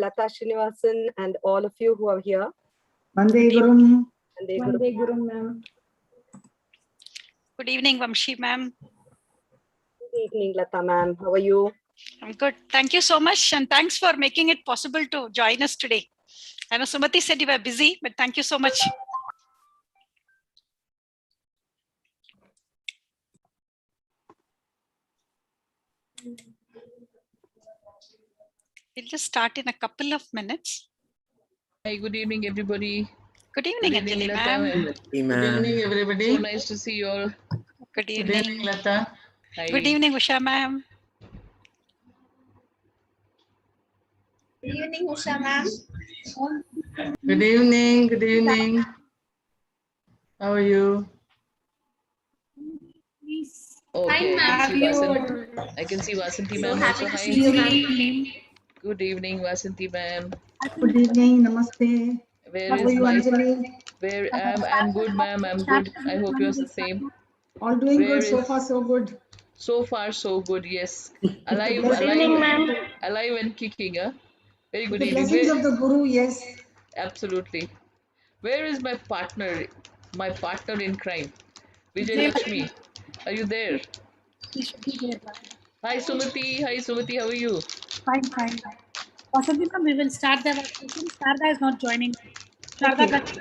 Lata Srinivasan, and all of you who are here. Vande Gurum. Vande Gurum, ma'am. Good evening, Vamshi ma'am. Good evening, Lata ma'am. How are you? I'm good. Thank you so much. And thanks for making it possible to join us today. I know Sumati said you were busy, but thank you so much. We'll just start in a couple of minutes. Hi, good evening, everybody. Good evening, Anjali ma'am. Good evening, everybody. So nice to see you all. Good evening. Good evening, Lata. Hi. Good evening, Usha ma'am. Good evening, Usha ma'am. Good evening. Good evening. How are you? Okay, I can see Vasanti ma'am also. Hi. Good evening, Vasanti ma'am. Good evening. Namaste. Where How is are you, my? Anjali? Where I'm good, ma'am. I'm good. I hope you're the same. All doing Where good. So is- far, so good. So far, so good. Yes, alive, Good evening, alive, ma'am. alive and kicking. Huh? Very With good the evening. blessings of the Guru, yes. Absolutely. Where is my partner? My partner in crime, Vijay Lakshmi. Are you there? Hi Sumati. Hi Sumati. How are you? Fine, fine. Possibly, ma'am, we will start the session. Sharda is not joining. Sharda, Okay.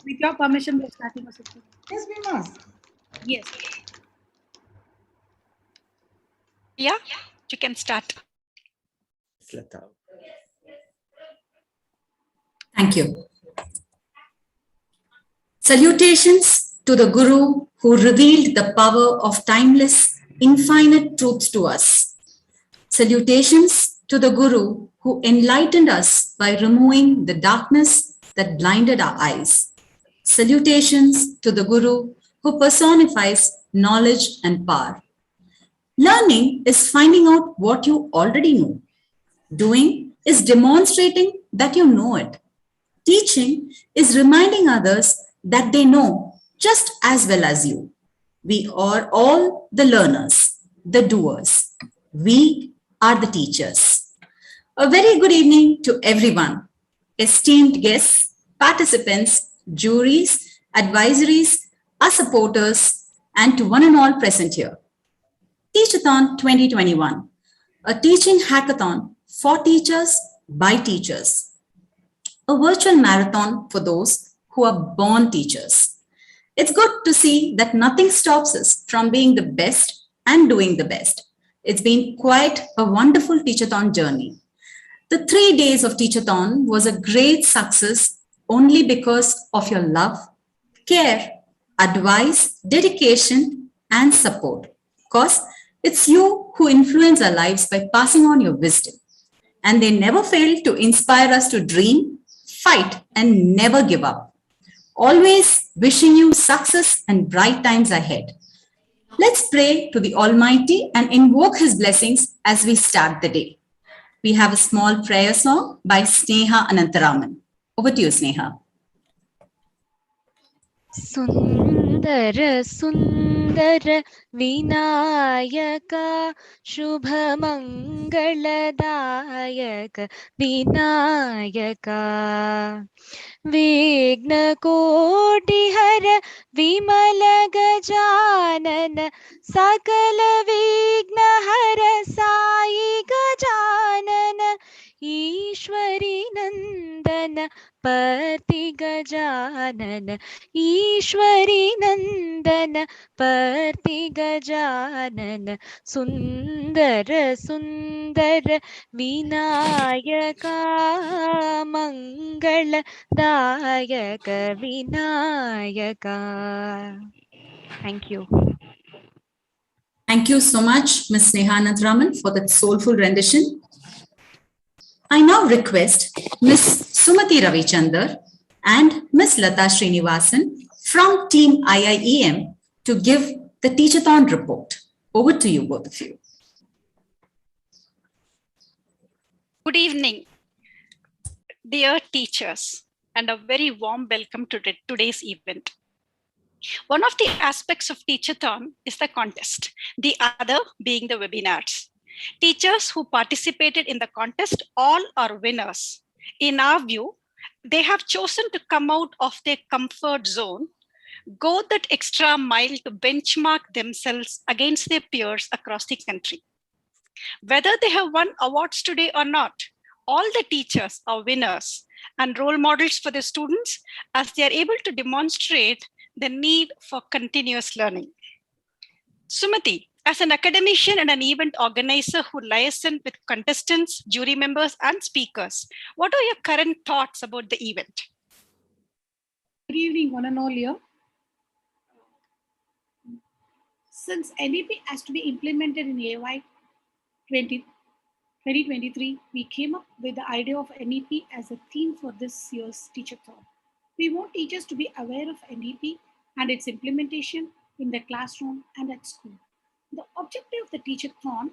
with your permission, we are starting the session. Yes, we must. Yes. Yeah, you can start. Thank you. Salutations to the Guru who revealed the power of timeless, infinite truths to us. Salutations to the Guru who enlightened us by removing the darkness that blinded our eyes. Salutations to the Guru who personifies knowledge and power. Learning is finding out what you already know. Doing is demonstrating that you know it. Teaching is reminding others that they know just as well as you. We are all the learners, the doers. We are the teachers. A very good evening to everyone, esteemed guests, participants, juries, advisories, our supporters, and to one and all present here. Teachathon 2021, a teaching hackathon for teachers by teachers. A virtual marathon for those who are born teachers. It's good to see that nothing stops us from being the best and doing the best. It's been quite a wonderful Teachathon journey. The 3 days of Teachathon was a great success only because of your love, care, advice, dedication, and support. Because it's you who influence our lives by passing on your wisdom. And they never fail to inspire us to dream, fight, and never give up. Always wishing you success and bright times ahead. Let's pray to the Almighty and invoke His blessings as we start the day. We have a small prayer song by Sneha Anantaraman. Over to you, Sneha. Sundara Sundara Vinayaka Shubha Mangaladayaka Vinayaka Vigna Koti Hara Vimala Gajanana Sakala Vigna Hara Sai Gajanana Ishwari Nandana Pati Gajanana Ishwari Nandana Pati Gajanana Sundara Sundara Vinayaka Mangala Dayaka Vinayaka. Thank you. Thank you so much, Ms. Sneha Anantaraman, for that soulful rendition. I now request Ms. Sumati Ravichandar and Ms. Lata Srinivasan from Team IIEM to give the Teachathon report. Over to you, both of you. Good evening, dear teachers, and a very warm welcome to today's event. One of the aspects of Teachathon is the contest, the other being the webinars. Teachers who participated in the contest, all are winners. In our view, they have chosen to come out of their comfort zone, go that extra mile to benchmark themselves against their peers across the country. Whether they have won awards today or not, all the teachers are winners and role models for their students as they are able to demonstrate the need for continuous learning. Sumati, as an academician and an event organizer who liaisons with contestants, jury members, and speakers, what are your current thoughts about the event? Good evening, one and all here. Since NEP has to be implemented in AY 2023, we came up with the idea of NEP as a theme for this year's Teacheron. We want teachers to be aware of NEP and its implementation in the classroom and at school. The objective of the Teacheron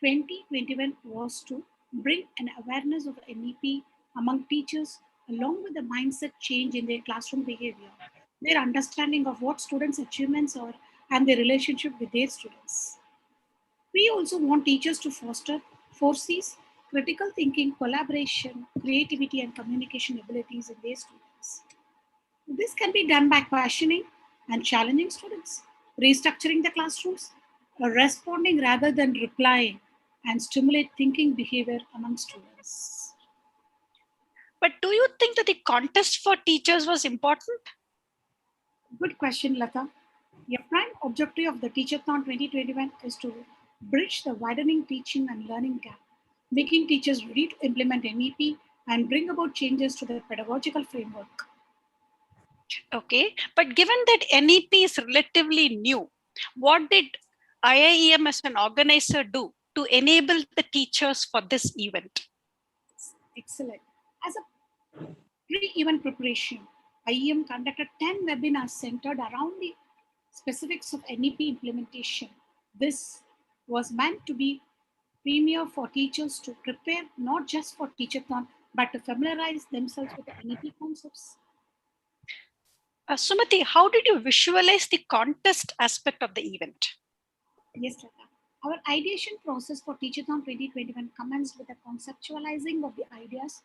2021 was to bring an awareness of NEP among teachers along with the mindset change in their classroom behavior, their understanding of what students' achievements are and their relationship with their students. We also want teachers to foster 4Cs, critical thinking, collaboration, creativity, and communication abilities in their students. This can be done by questioning and challenging students, restructuring the classrooms, responding rather than replying, and stimulate thinking behavior among students. But do you think that the contest for teachers was important? Good question, Lata. The prime objective of the Teacheron 2021 is to bridge the widening teaching and learning gap, making teachers ready to implement NEP and bring about changes to the pedagogical framework. Okay, but given that NEP is relatively new, what did IIEM as an organizer do to enable the teachers for this event? Excellent. As a pre-event preparation, IIEM conducted 10 webinars centered around the specifics of NEP implementation. This was meant to be premier for teachers to prepare not just for Teacheron, but to familiarize themselves with the NEP concepts. Sumati, how did you visualize the contest aspect of the event? Yes, Lata. Our ideation process for Teacheron 2021 commenced with a conceptualizing of the ideas,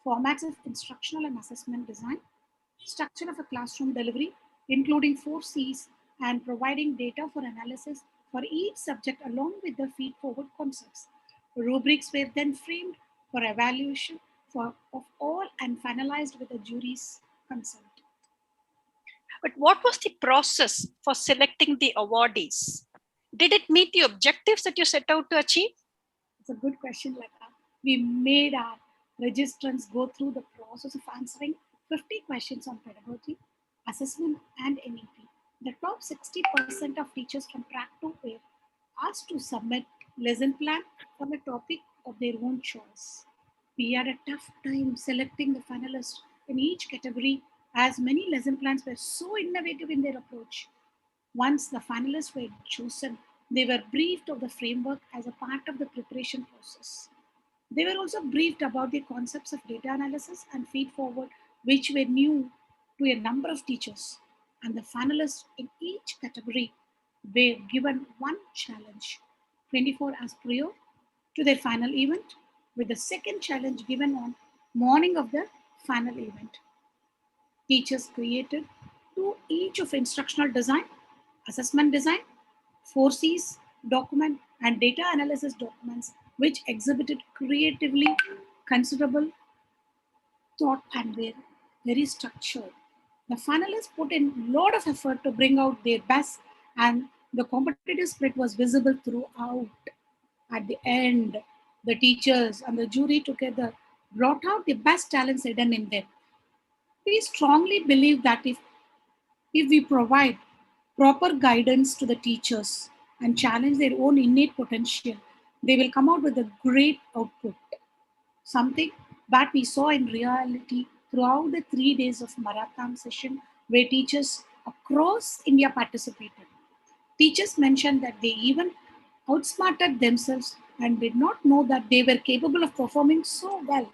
formats of instructional and assessment design, structure of a classroom delivery, including 4Cs, and providing data for analysis for each subject along with the feed-forward concepts. Rubrics were then framed for evaluation of all and finalized with the jury's consent. But what was the process for selecting the awardees? Did it meet the objectives that you set out to achieve? It's a good question, Lata. We made our registrants go through the process of answering 50 questions on pedagogy, assessment, and NEP. The top 60% of teachers from track 2 were asked to submit lesson plan on a topic of their own choice. We had a tough time selecting the finalists in each category as many lesson plans were so innovative in their approach. Once the finalists were chosen, they were briefed of the framework as a part of the preparation process. They were also briefed about the concepts of data analysis and feed forward, which were new to a number of teachers. And the finalists in each category were given one challenge, 24 hours prior to their final event, with the second challenge given on morning of the final event. Teachers created 2 each of instructional design, assessment design, 4Cs document, and data analysis documents, which exhibited creatively considerable thought and were very structured. The finalists put in a lot of effort to bring out their best, and the competitive spirit was visible throughout. At the end, the teachers and the jury together brought out the best talents hidden in them. We strongly believe that if we provide proper guidance to the teachers and challenge their own innate potential, they will come out with a great output. Something that we saw in reality throughout the 3 days of marathon session where teachers across India participated. Teachers mentioned that they even outsmarted themselves and did not know that they were capable of performing so well.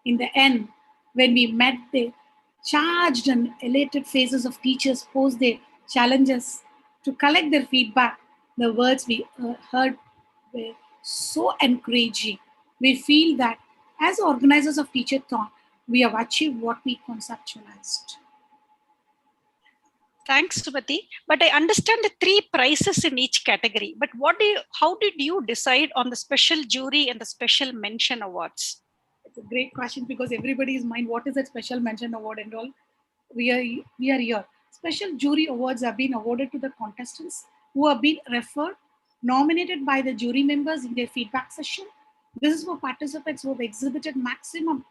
In the end, when we met the charged and elated faces of teachers post their challenges to collect their feedback, the words we heard were so encouraging. We feel that as organizers of Teacheron, we have achieved what we conceptualized. Thanks, Sumati. But I understand the 3 prizes in each category. But how did you decide on the special jury and the special mention awards? It's a great question because everybody's mind, what is that special mention award and all? We are here. Special jury awards have been awarded to the contestants who have been referred, nominated by the jury members in their feedback session. This is for participants who have exhibited maximum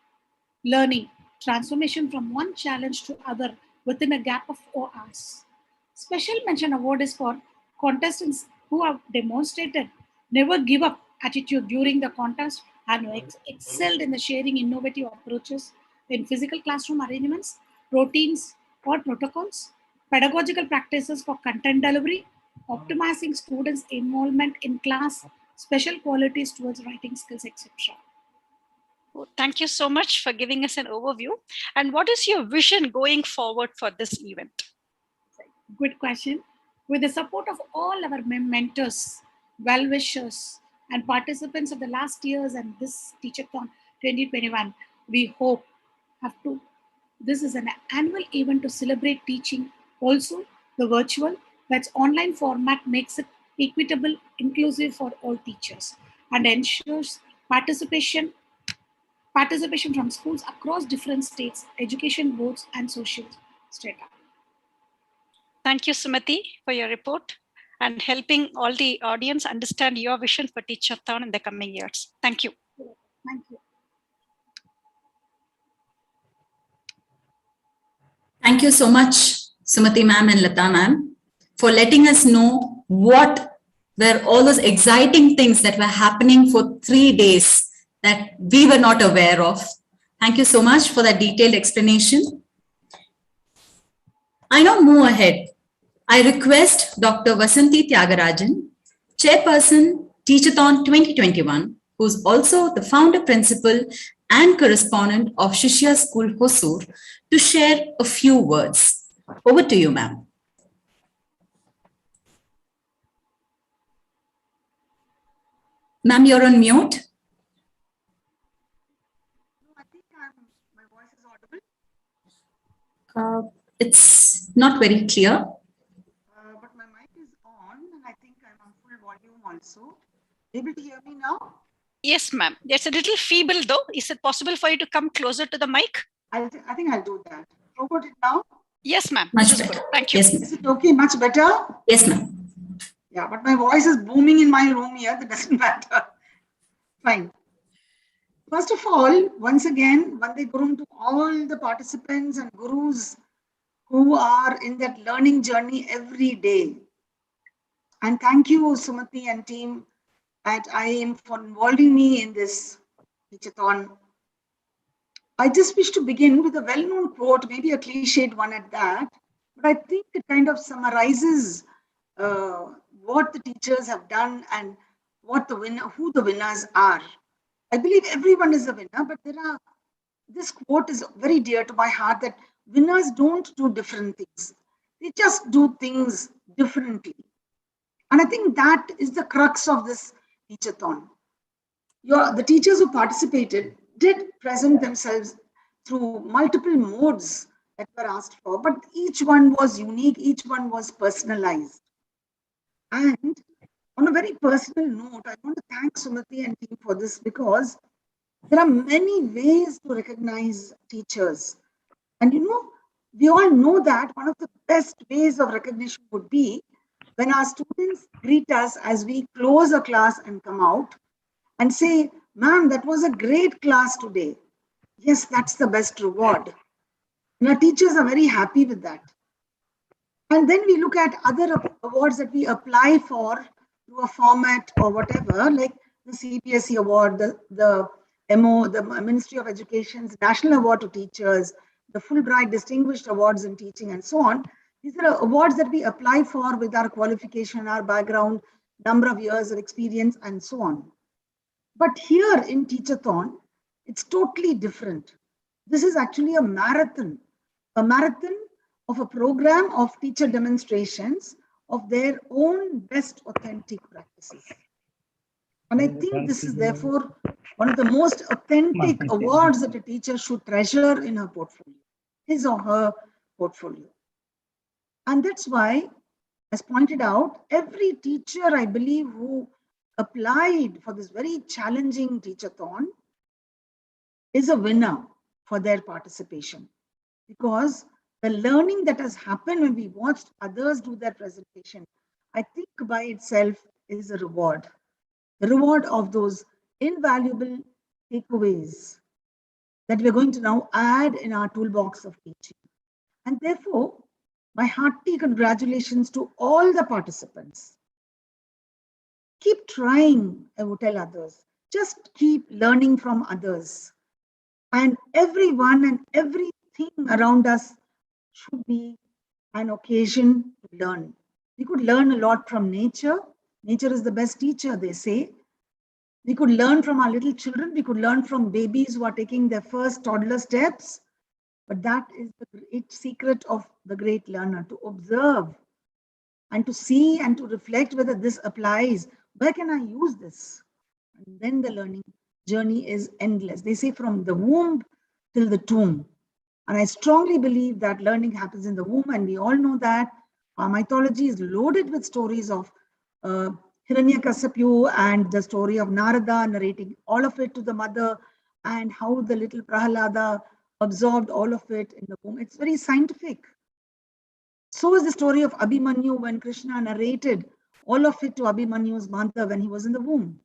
learning, transformation from one challenge to other within a gap of 4 hours. Special mention award is for contestants who have demonstrated never give up attitude during the contest and excelled in the sharing innovative approaches in physical classroom arrangements, routines or protocols, pedagogical practices for content delivery, optimizing students' involvement in class, special qualities towards writing skills, etc. Thank you so much for giving us an overview. And what is your vision going forward for this event? Good question. With the support of all our mentors, well-wishers, and participants of the last years and this Teacheron 2021, we hope this is an annual event to celebrate teaching. Also, the virtual, that's online format makes it equitable, inclusive for all teachers and ensures participation from schools across different states, education boards, and social strata. Thank you, Sumati, for your report and helping all the audience understand your vision for Teacheron in the coming years. Thank you. Thank you. Thank you so much, Sumati ma'am and Lata ma'am, for letting us know what were all those exciting things that were happening for 3 days that we were not aware of. Thank you so much for that detailed explanation. I now move ahead. I request Dr. Vasanthi Tyagarajan, Chairperson, Teacheron 2021, who's also the founder principal and correspondent of Shishya School, Hosur, to share a few words. Over to you, ma'am. Ma'am, you're on mute. I think my voice is audible. It's not very clear. But my mic is on and I think I'm on full volume also. Able to hear me now? Yes, ma'am. It's a little feeble though. Is it possible for you to come closer to the mic? I think I'll do that. How about it now? Yes, ma'am. Much better. Thank you. Yes, Is it okay? Much better? yes, ma'am. Yeah, but my voice is booming in my room here. That doesn't matter. Fine. First of all, once again, Vande Gurum to all the participants and gurus who are in that learning journey every day. And thank you, Sumati and team at IIEM for involving me in this Teacheron. I just wish to begin with a well-known quote, maybe a cliched one at that, but I think it kind of summarizes what the teachers have done and who the winners are. I believe everyone is a winner, but this quote is very dear to my heart that winners don't do different things. They just do things differently. And I think that is the crux of this Teacheron. The teachers who participated did present themselves through multiple modes that were asked for, but each one was unique, each one was personalized. And on a very personal note, I want to thank Sumati and team for this because there are many ways to recognize teachers. And we all know that one of the best ways of recognition would be when our students greet us as we close a class and come out and say, "Ma'am, that was a great class today." Yes, that's the best reward. And our teachers are very happy with that. And then we look at other awards that we apply for through a format or whatever, like the CPSE award, the MO, the Ministry of Education's National Award to Teachers, the Fulbright Distinguished Awards in Teaching, and so on. These are awards that we apply for with our qualification, our background, number of years of experience, and so on. But here in Teacheron, it's totally different. This is actually a marathon of a program of teacher demonstrations of their own best authentic practices. And I think this is therefore one of the most authentic awards that a teacher should treasure in her portfolio, his or her portfolio. And that's why, as pointed out, every teacher, I believe, who applied for this very challenging teachathon is a winner for their participation, because the learning that has happened when we watched others do their presentation, I think by itself is a reward. The reward of those invaluable takeaways that we're going to now add in our toolbox of teaching. And therefore, my hearty congratulations to all the participants. Keep trying, I would tell others. Just keep learning from others. And everyone and everything around us should be an occasion to learn. We could learn a lot from nature. Nature is the best teacher, they say. We could learn from our little children. We could learn from babies who are taking their first toddler steps. But that is the great secret of the great learner, to observe and to see and to reflect whether this applies. Where can I use this? And then the learning journey is endless. They say from the womb till the tomb. And I strongly believe that learning happens in the womb. And we all know that our mythology is loaded with stories of Hiranyakasipu and the story of Narada narrating all of it to the mother, and how the little Prahalada absorbed all of it in the womb. It's very scientific. So is the story of Abhimanyu when Krishna narrated all of it to Abhimanyu's mother when he was in the womb.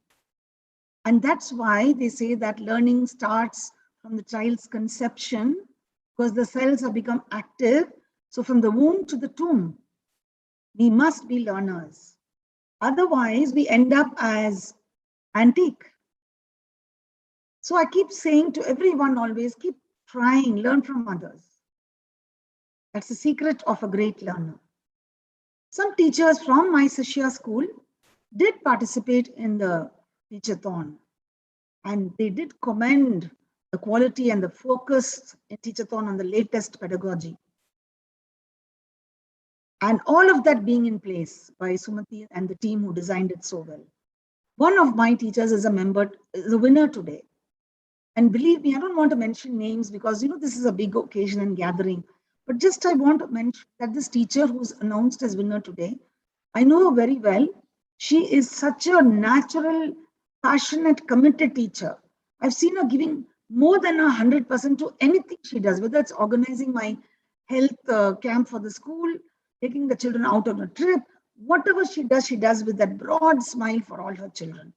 And that's why they say that learning starts from the child's conception, because the cells have become active. So from the womb to the tomb, we must be learners. Otherwise, we end up as antique. So I keep saying to everyone always, keep trying, learn from others. That's the secret of a great learner. Some teachers from my Shishya school did participate in the Teachathon, and they did commend the quality and the focus in Teachathon on the latest pedagogy. And all of that being in place by Sumati and the team who designed it so well. One of my teachers is a winner today. And believe me, I don't want to mention names because, this is a big occasion and gathering. But just I want to mention that this teacher who's announced as winner today, I know her very well. She is such a natural, passionate, committed teacher. I've seen her giving more than 100% to anything she does, whether it's organizing my health camp for the school, taking the children out on a trip, whatever she does with that broad smile for all her children.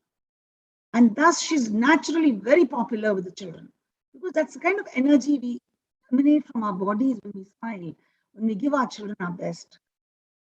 And thus she's naturally very popular with the children, because that's the kind of energy we emanate from our bodies when we smile, when we give our children our best.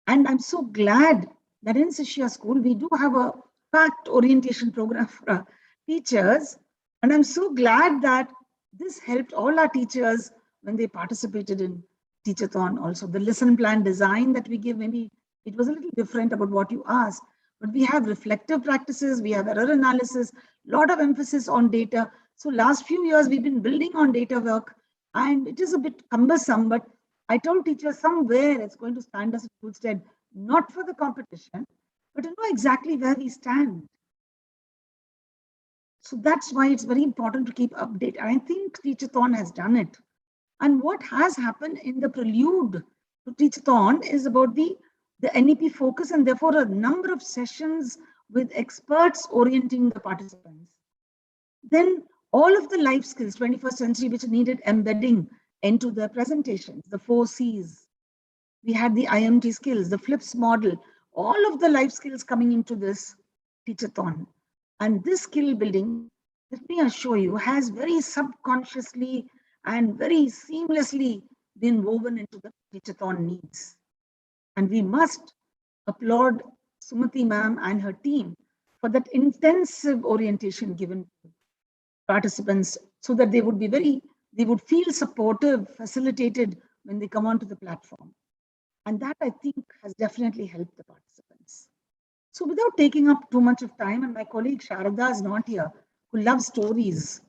And I'm so glad that in Shishya school, we do have a packed orientation program for our teachers. And I'm so glad that this helped all our teachers when they participated in Teachathon also. The lesson plan design that we give, maybe it was a little different about what you asked, but we have reflective practices, we have error analysis, a lot of emphasis on data. So last few years, we've been building on data work, and it is a bit cumbersome, but I told teachers somewhere it's going to stand us in good stead, not for the competition, but to know exactly where we stand. So that's why it's very important to keep update. I think Teachathon has done it. And what has happened in the prelude to Teachathon is about the NEP focus, and therefore a number of sessions with experts orienting the participants. Then all of the life skills, 21st century, which needed embedding into the presentations, the 4 C's. We had the IMT skills, the FLIPS model, all of the life skills coming into this Teachathon. And this skill building, let me assure you, has very subconsciously and very seamlessly been woven into the Teachathon needs. And we must applaud Sumati ma'am and her team for that intensive orientation given to participants, so that they would feel supportive, facilitated when they come onto the platform. And that, I think, has definitely helped the participants. So without taking up too much of time, and my colleague Sharada is not here, who loves stories.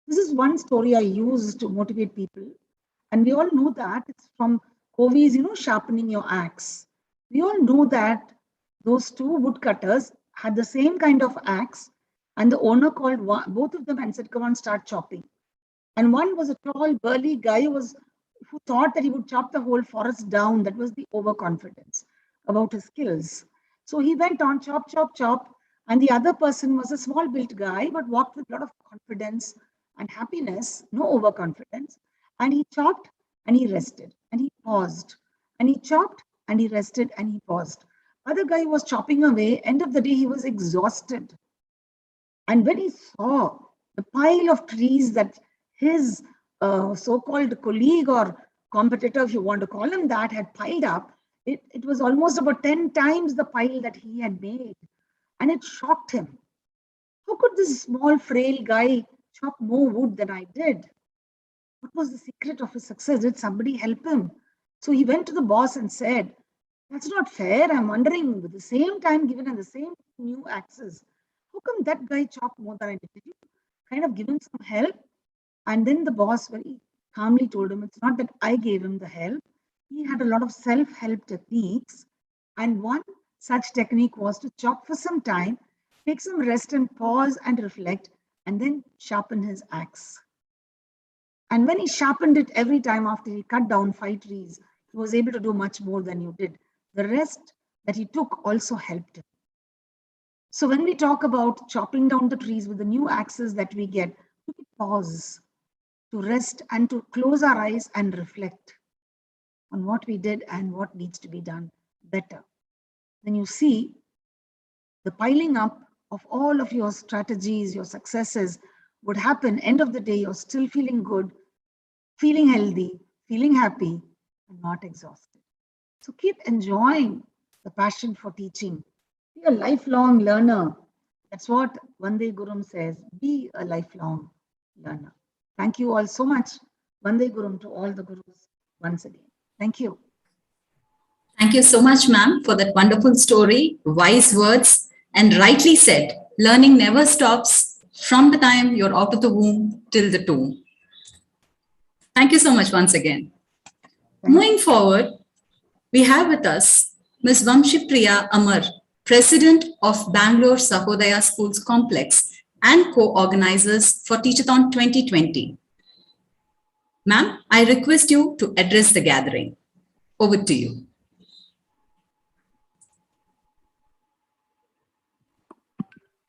This is one story I use to motivate people. And we all know that it's from Covey's, sharpening your axe. We all know that those 2 woodcutters had the same kind of axe, And the owner called both of them and said, come on, start chopping. And one was a tall, burly guy who thought that he would chop the whole forest down. That was the overconfidence about his skills. So he went on, chop, chop, chop. And the other person was a small built guy, but walked with a lot of confidence and happiness, no overconfidence. And he chopped and he rested and he paused. And he chopped and he rested and he paused. Other guy was chopping away. End of the day, he was exhausted. And when he saw the pile of trees that his so-called colleague or competitor, if you want to call him that, had piled up, it was almost about 10 times the pile that he had made. And it shocked him. How could this small, frail guy chop more wood than I did? What was the secret of his success? Did somebody help him? So he went to the boss and said, that's not fair. I'm wondering, with the same time given and the same new access, how come that guy chopped more than I did? Did you kind of give him some help? And then the boss very calmly told him, it's not that I gave him the help. He had a lot of self-help techniques. And one such technique was to chop for some time, take some rest and pause and reflect, and then sharpen his axe. And when he sharpened it every time after he cut down 5 trees, he was able to do much more than you did. The rest that he took also helped him. So when we talk about chopping down the trees with the new axes that we get, we pause to rest and to close our eyes and reflect on what we did and what needs to be done better. Then you see the piling up of all of your strategies, your successes would happen. End of the day, you're still feeling good, feeling healthy, feeling happy, and not exhausted. So keep enjoying the passion for teaching. Be a lifelong learner. That's what Vande Gurum says. Be a lifelong learner. Thank you all so much. Vande Gurum to all the gurus once again. Thank you. Thank you so much, ma'am, for that wonderful story, wise words, and rightly said, learning never stops from the time you're out of the womb till the tomb. Thank you so much once again. Moving forward, we have with us Ms. Vamshipriya Amar, President of Bangalore Sahodaya Schools Complex and co-organizers for Teacheron 2020. Ma'am, I request you to address the gathering. Over to you.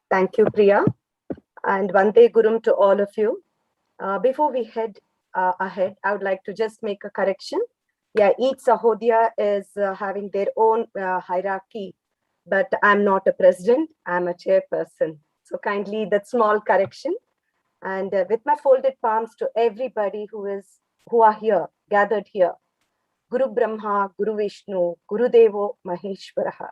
Thank you, Priya, and Vande Gurum to all of you. Before we head ahead, I would like to just make a correction. Yeah, each Sahodaya is having their own hierarchy, but I'm not a president, I'm a chairperson. So kindly that small correction. And with my folded palms to everybody who are here, gathered here. Guru Brahma, Guru Vishnu, Guru Devo Maheshwaraha,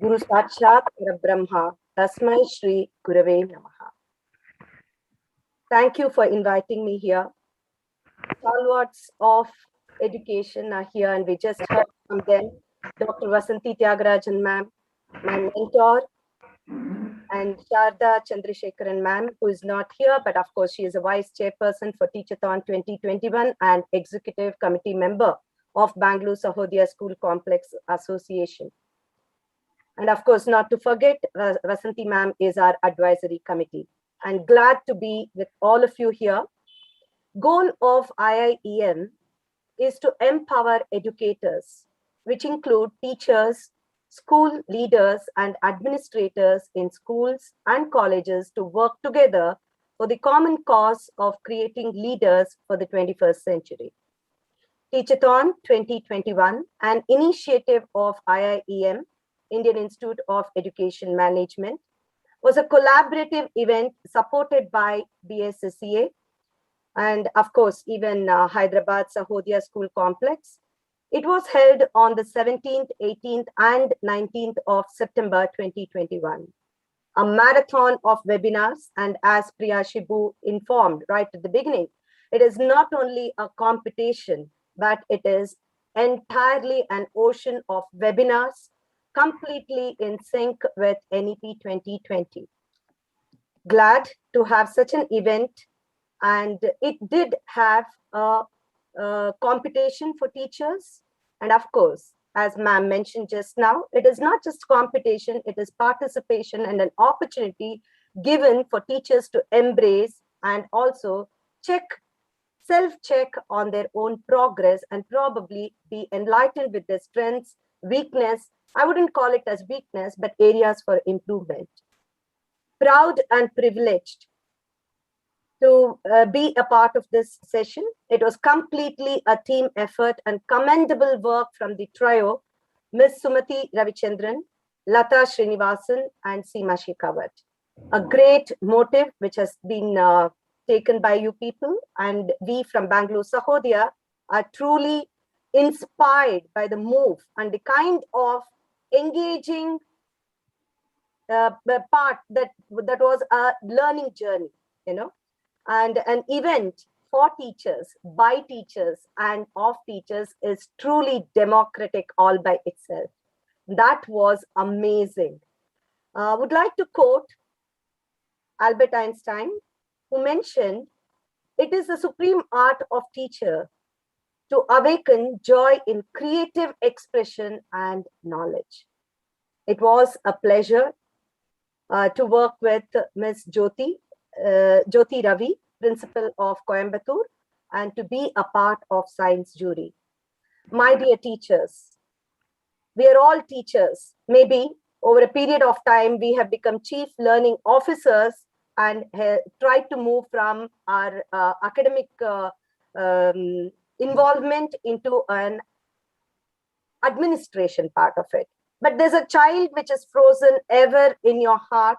Guru Sakshat Brahma, Tasmai Shri Gurave Namaha. Thank you for inviting me here. Stalwarts of education are here, and we just heard from them. Dr. Vasanti Tyagarajan ma'am, my mentor, and Sharda Chandrasekharan ma'am, who is not here, but of course she is a vice chairperson for Teacheron 2021 and executive committee member of Bangalore Sahodaya School Complex Association. And of course, not to forget, Vasanti ma'am is our advisory committee. I'm glad to be with all of you here. Goal of IIEM is to empower educators, which include teachers, school leaders, and administrators in schools and colleges to work together for the common cause of creating leaders for the 21st century. Teacheron 2021, an initiative of IIEM, Indian Institute of Education Management, was a collaborative event supported by BSSCA and of course even Hyderabad Sahodaya School Complex. It was held on the 17th, 18th and 19th of September 2021. A marathon of webinars, and as Priya Shibu informed right at the beginning, it is not only a competition, but it is entirely an ocean of webinars completely in sync with NEP 2020. Glad to have such an event, and it did have a competition for teachers. And of course, as ma'am mentioned just now, it is not just competition, it is participation and an opportunity given for teachers to embrace and also self-check on their own progress and probably be enlightened with their strengths, weakness. I wouldn't call it as weakness, but areas for improvement. Proud and privileged to be a part of this session. It was completely a team effort and commendable work from the trio, Ms. Sumati Ravichandran, Lata Srinivasan, and Seema Shekhawat. A great motive which has been taken by you people, and we from Bangalore Sahodaya are truly inspired by the move and the kind of engaging part that was a learning journey, and an event for teachers, by teachers, and of teachers is truly democratic all by itself. That was amazing. Would like to quote Albert Einstein, who mentioned, "It is the supreme art of teacher to awaken joy in creative expression and knowledge." It was a pleasure to work with Ms. Jyoti Ravi, principal of Coimbatore, and to be a part of science jury. My dear teachers, we are all teachers. Maybe over a period of time, we have become chief learning officers and tried to move from our academic involvement into an administration part of it. But there's a child which is frozen ever in your heart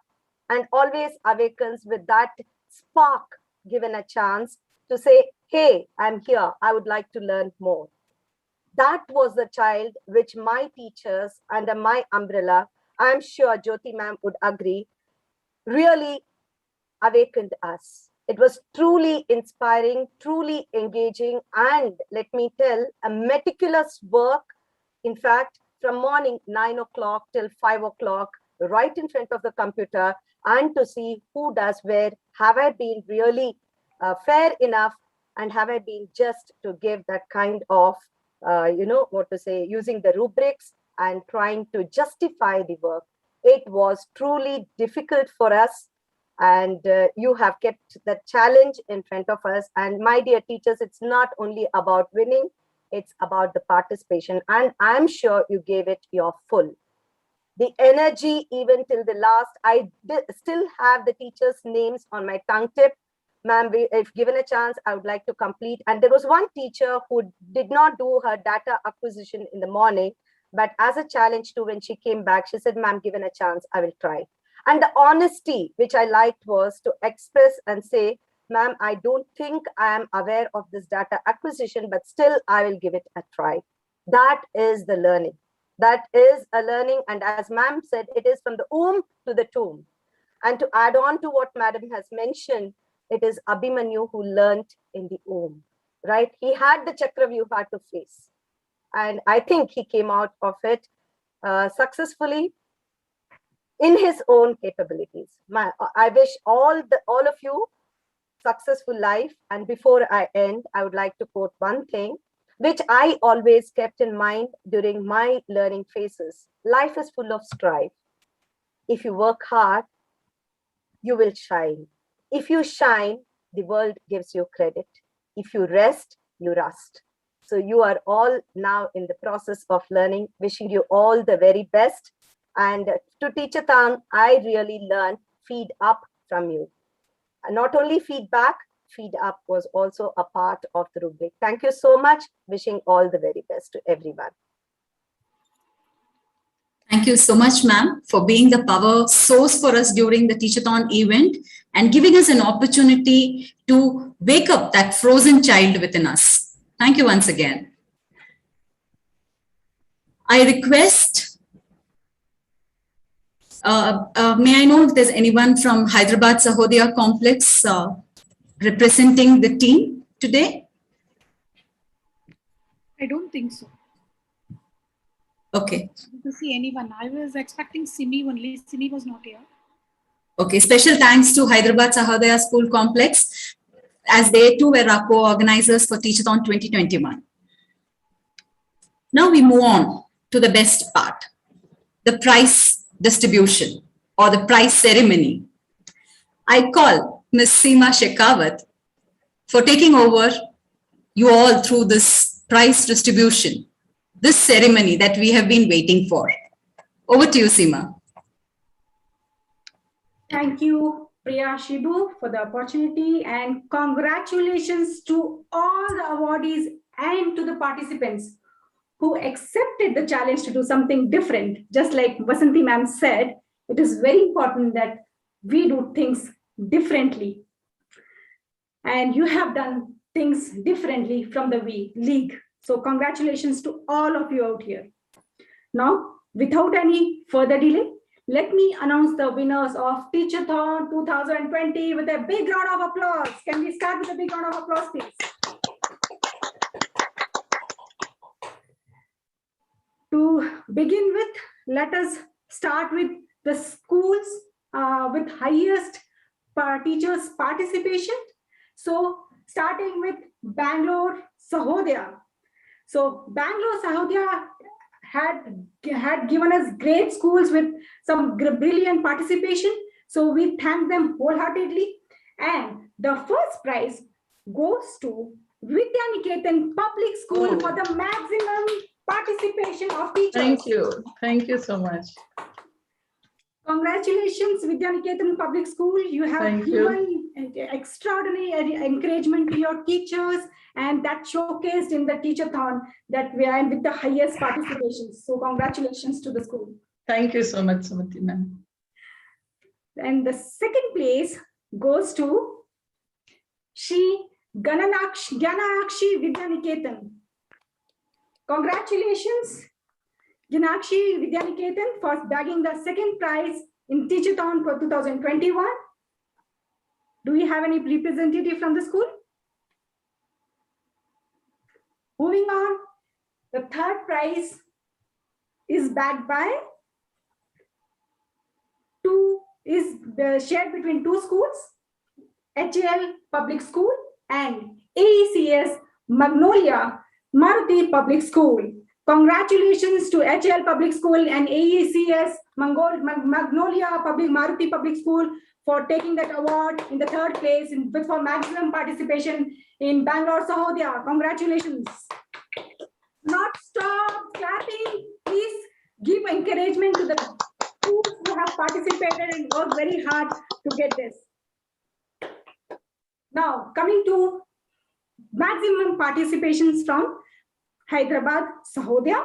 and always awakens with that spark given a chance to say, "Hey, I'm here. I would like to learn more." That was the child which my teachers under my umbrella, I'm sure Jyoti ma'am would agree, really awakened us. It was truly inspiring, truly engaging, and let me tell, a meticulous work. In fact, from morning 9 o'clock till 5 o'clock, right in front of the computer, and to see who does where. Have I been really fair enough, and have I been just to give that kind of, using the rubrics and trying to justify the work. It was truly difficult for us, and you have kept the challenge in front of us. And my dear teachers, it's not only about winning, it's about the participation, and I'm sure you gave it your full. The energy, even till the last, I still have the teachers' names on my tongue tip. Ma'am, if given a chance, I would like to complete. And there was one teacher who did not do her data acquisition in the morning, but as a challenge to when she came back, she said, "Ma'am, given a chance, I will try." And the honesty which I liked was to express and say, "Ma'am, I don't think I am aware of this data acquisition, but still I will give it a try." That is the learning. That is a learning. And as ma'am said, it is from the womb to the tomb. And to add on to what madam has mentioned, it is Abhimanyu who learned in the womb, right? He had the Chakravyuha to face. And I think he came out of it successfully in his own capabilities. I wish all of you successful life. And before I end, I would like to quote one thing, which I always kept in mind during my learning phases. Life is full of strife. If you work hard, you will shine. If you shine, the world gives you credit. If you rest, you rust. So you are all now in the process of learning. Wishing you all the very best. And to Teacheron, I really learned feed up from you. And not only feedback, feed up was also a part of the rubric. Thank you so much. Wishing all the very best to everyone. Thank you so much, ma'am, for being the power source for us during the Teacheron event and giving us an opportunity to wake up that frozen child within us. Thank you once again. I request, may I know if there's anyone from Hyderabad Sahodaya Complex representing the team today? I don't think so. Okay. To see anyone. I was expecting Simi only. Simi was not here. Okay. Special thanks to Hyderabad Sahodaya School Complex, as they too were our co-organizers for Teacheron 2021. Now we move on to the best part, the prize distribution or the prize ceremony. I call Ms. Seema Shekhawat for taking over you all through this prize distribution, this ceremony that we have been waiting for. Over to you, Seema. Thank you, Priya Shibu, for the opportunity, and congratulations to all the awardees and to the participants who accepted the challenge to do something different. Just like Vasanti ma'am said, it is very important that we do things differently. And you have done things differently from the league. So congratulations to all of you out here. Now, without any further delay, let me announce the winners of Teacheron 2020 with a big round of applause. Can we start with a big round of applause, please? To begin with, let us start with the schools with highest teachers participation. So starting with Bangalore Sahodaya. So Bangalore Sahodaya had given us great schools with some brilliant participation. So we thank them wholeheartedly. And the first prize goes to Vidyaniketan Public School for the maximum participation of teachers. Thank you. Thank you so much. Congratulations, Vidyaniketan Public School. You have given extraordinary encouragement to your teachers, and that showcased in the Teacheron that we are with the highest participation. So congratulations to the school. Thank you so much, Sumati ma'am. And the second place goes to Shri Gananakshi Vidyaniketan. Congratulations, Gananakshi Vidyaniketan, for bagging the second prize in Teacheron for 2021. Do we have any representative from the school? Moving on, the third prize is backed by shared between two schools, HAL Public School and AECS Magnolia Maruti Public School. Congratulations to HAL Public School and AECS Magnolia Maruti Public School for taking that award in the third place for maximum participation in Bangalore Sahodaya. Congratulations. Not stop clapping. Please give encouragement to the schools who have participated and worked very hard to get this. Now, coming to maximum participations from Hyderabad Sahodaya.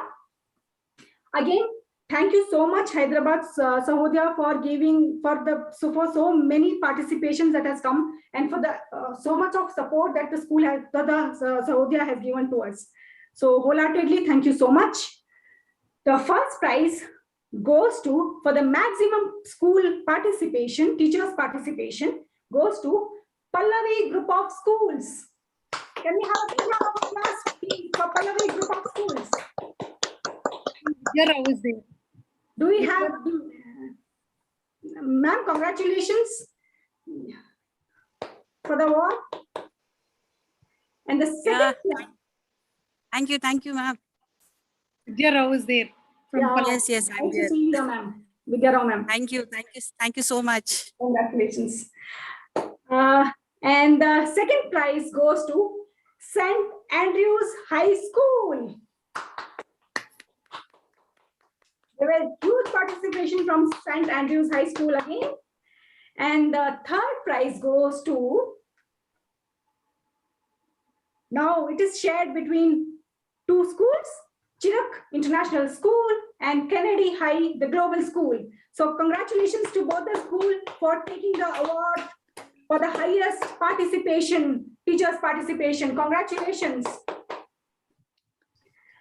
Again, thank you so much, Hyderabad Sahodaya, for giving for so many participations that has come and for the so much of support that the school has, Sahodaya has given to us. So wholeheartedly, thank you so much. The first prize goes to, for the maximum school participation, teachers participation, goes to Pallavi Group of Schools. Can we have a big round of applause for Pallavi Group of Schools? You're always there. Do we have, ma'am, congratulations for the award. And the second, Thank you, ma'am. You're always there. Yes, I'm there. Ma'am. Vidya ma'am. Thank you so much. Congratulations. And the second prize goes to St. Andrews High School. There was huge participation from St. Andrews High School again. And the third prize goes to, now it is shared between two schools, Chinook International School and Kennedy High, the Global School. So congratulations to both the schools for taking the award for the highest participation, teachers participation. Congratulations.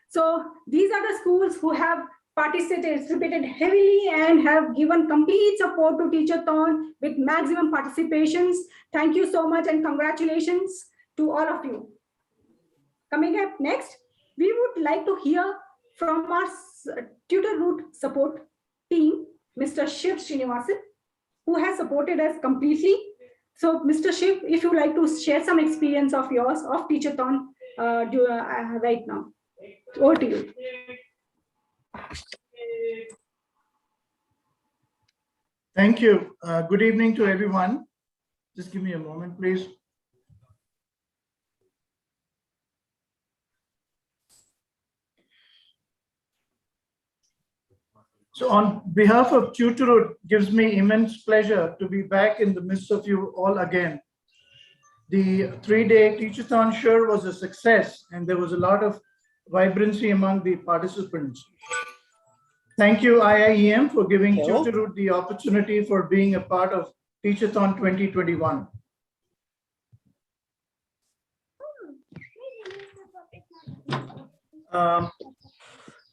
So these are the schools who have participated heavily and have given complete support to Teacheron with maximum participations. Thank you so much and congratulations to all of you. Coming up next, we would like to hear from our tutor route support team, Mr. Shiv Srinivasan, who has supported us completely. So Mr. Shiv, if you would like to share some experience of yours of Teacheron right now. Over to you. Thank you. Good evening to everyone. Just give me a moment, please. So on behalf of Teacheron, it gives me immense pleasure to be back in the midst of you all again. The 3-day Teacheron sure was a success, and there was a lot of vibrancy among the participants. Thank you, IIEM, for giving Teacheron the opportunity for being a part of Teacheron 2021.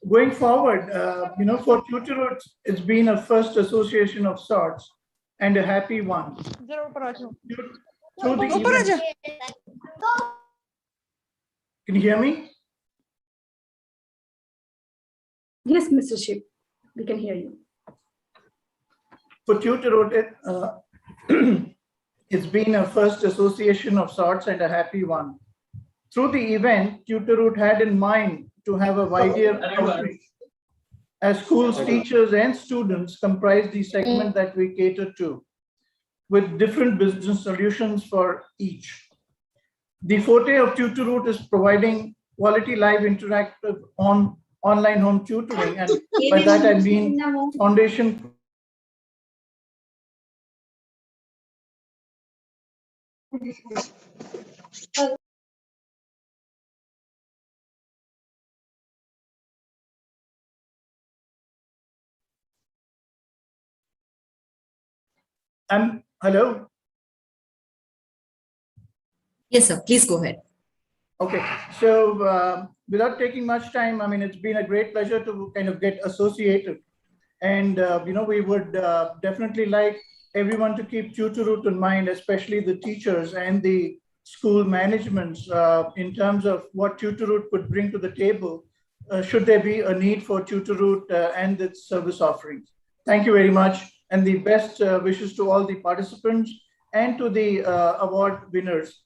Going forward, for Teacheron, it's been a first association of sorts and a happy one. Through the event, can you hear me? Yes, Mr. Shiv, we can hear you. For Teacheron, it's been a first association of sorts and a happy one. Through the event, Teacheron had in mind to have a wider outreach, as schools, teachers, and students comprise the segment that we cater to, with different business solutions for each. The forte of Teacheron is providing quality live interactive online home tutoring, and by that I mean foundation. Hello? Yes, sir. Please go ahead. Okay, so without taking much time, I mean, it's been a great pleasure to kind of get associated. And, we would definitely like everyone to keep Teacheron in mind, especially the teachers and the school managements in terms of what Teacheron could bring to the table, should there be a need for Teacheron and its service offerings. Thank you very much, and the best wishes to all the participants and to the award winners.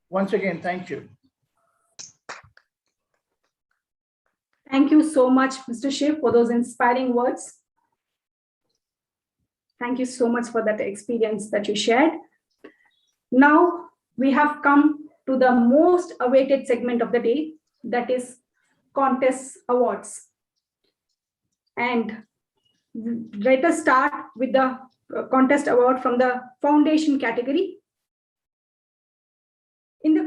Once again, thank you. Thank you so much, Mr. Shiv, for those inspiring words. Thank you so much for that experience that you shared. Now we have come to the most awaited segment of the day, that is contest awards. And let us start with the contest award from the foundation category. In the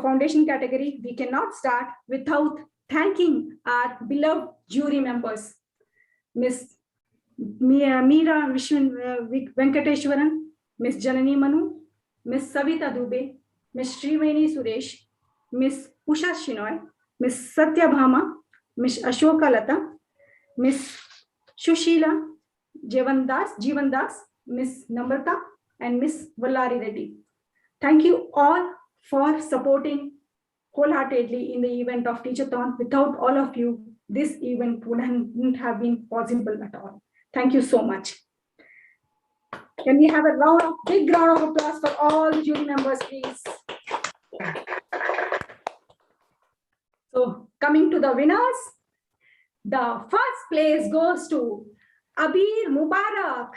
foundation category, we cannot start without thanking our beloved jury members, Ms. Meera Venkateshwaran, Ms. Janani Manu, Ms. Savita Dubey, Ms. Sriveni Suresh, Ms. Usha Shinoy, Ms. Satya Bhama, Ms. Ashoka Lata, Ms. Shushila Jivan Das, Ms. Namrata, and Ms. Vallari Reddy. Thank you all for supporting wholeheartedly in the event of Teacheron. Without all of you, this event wouldn't have been possible at all. Thank you so much. Can we have a big round of applause for all the jury members, please? So coming to the winners, the first place goes to Abir Mubarak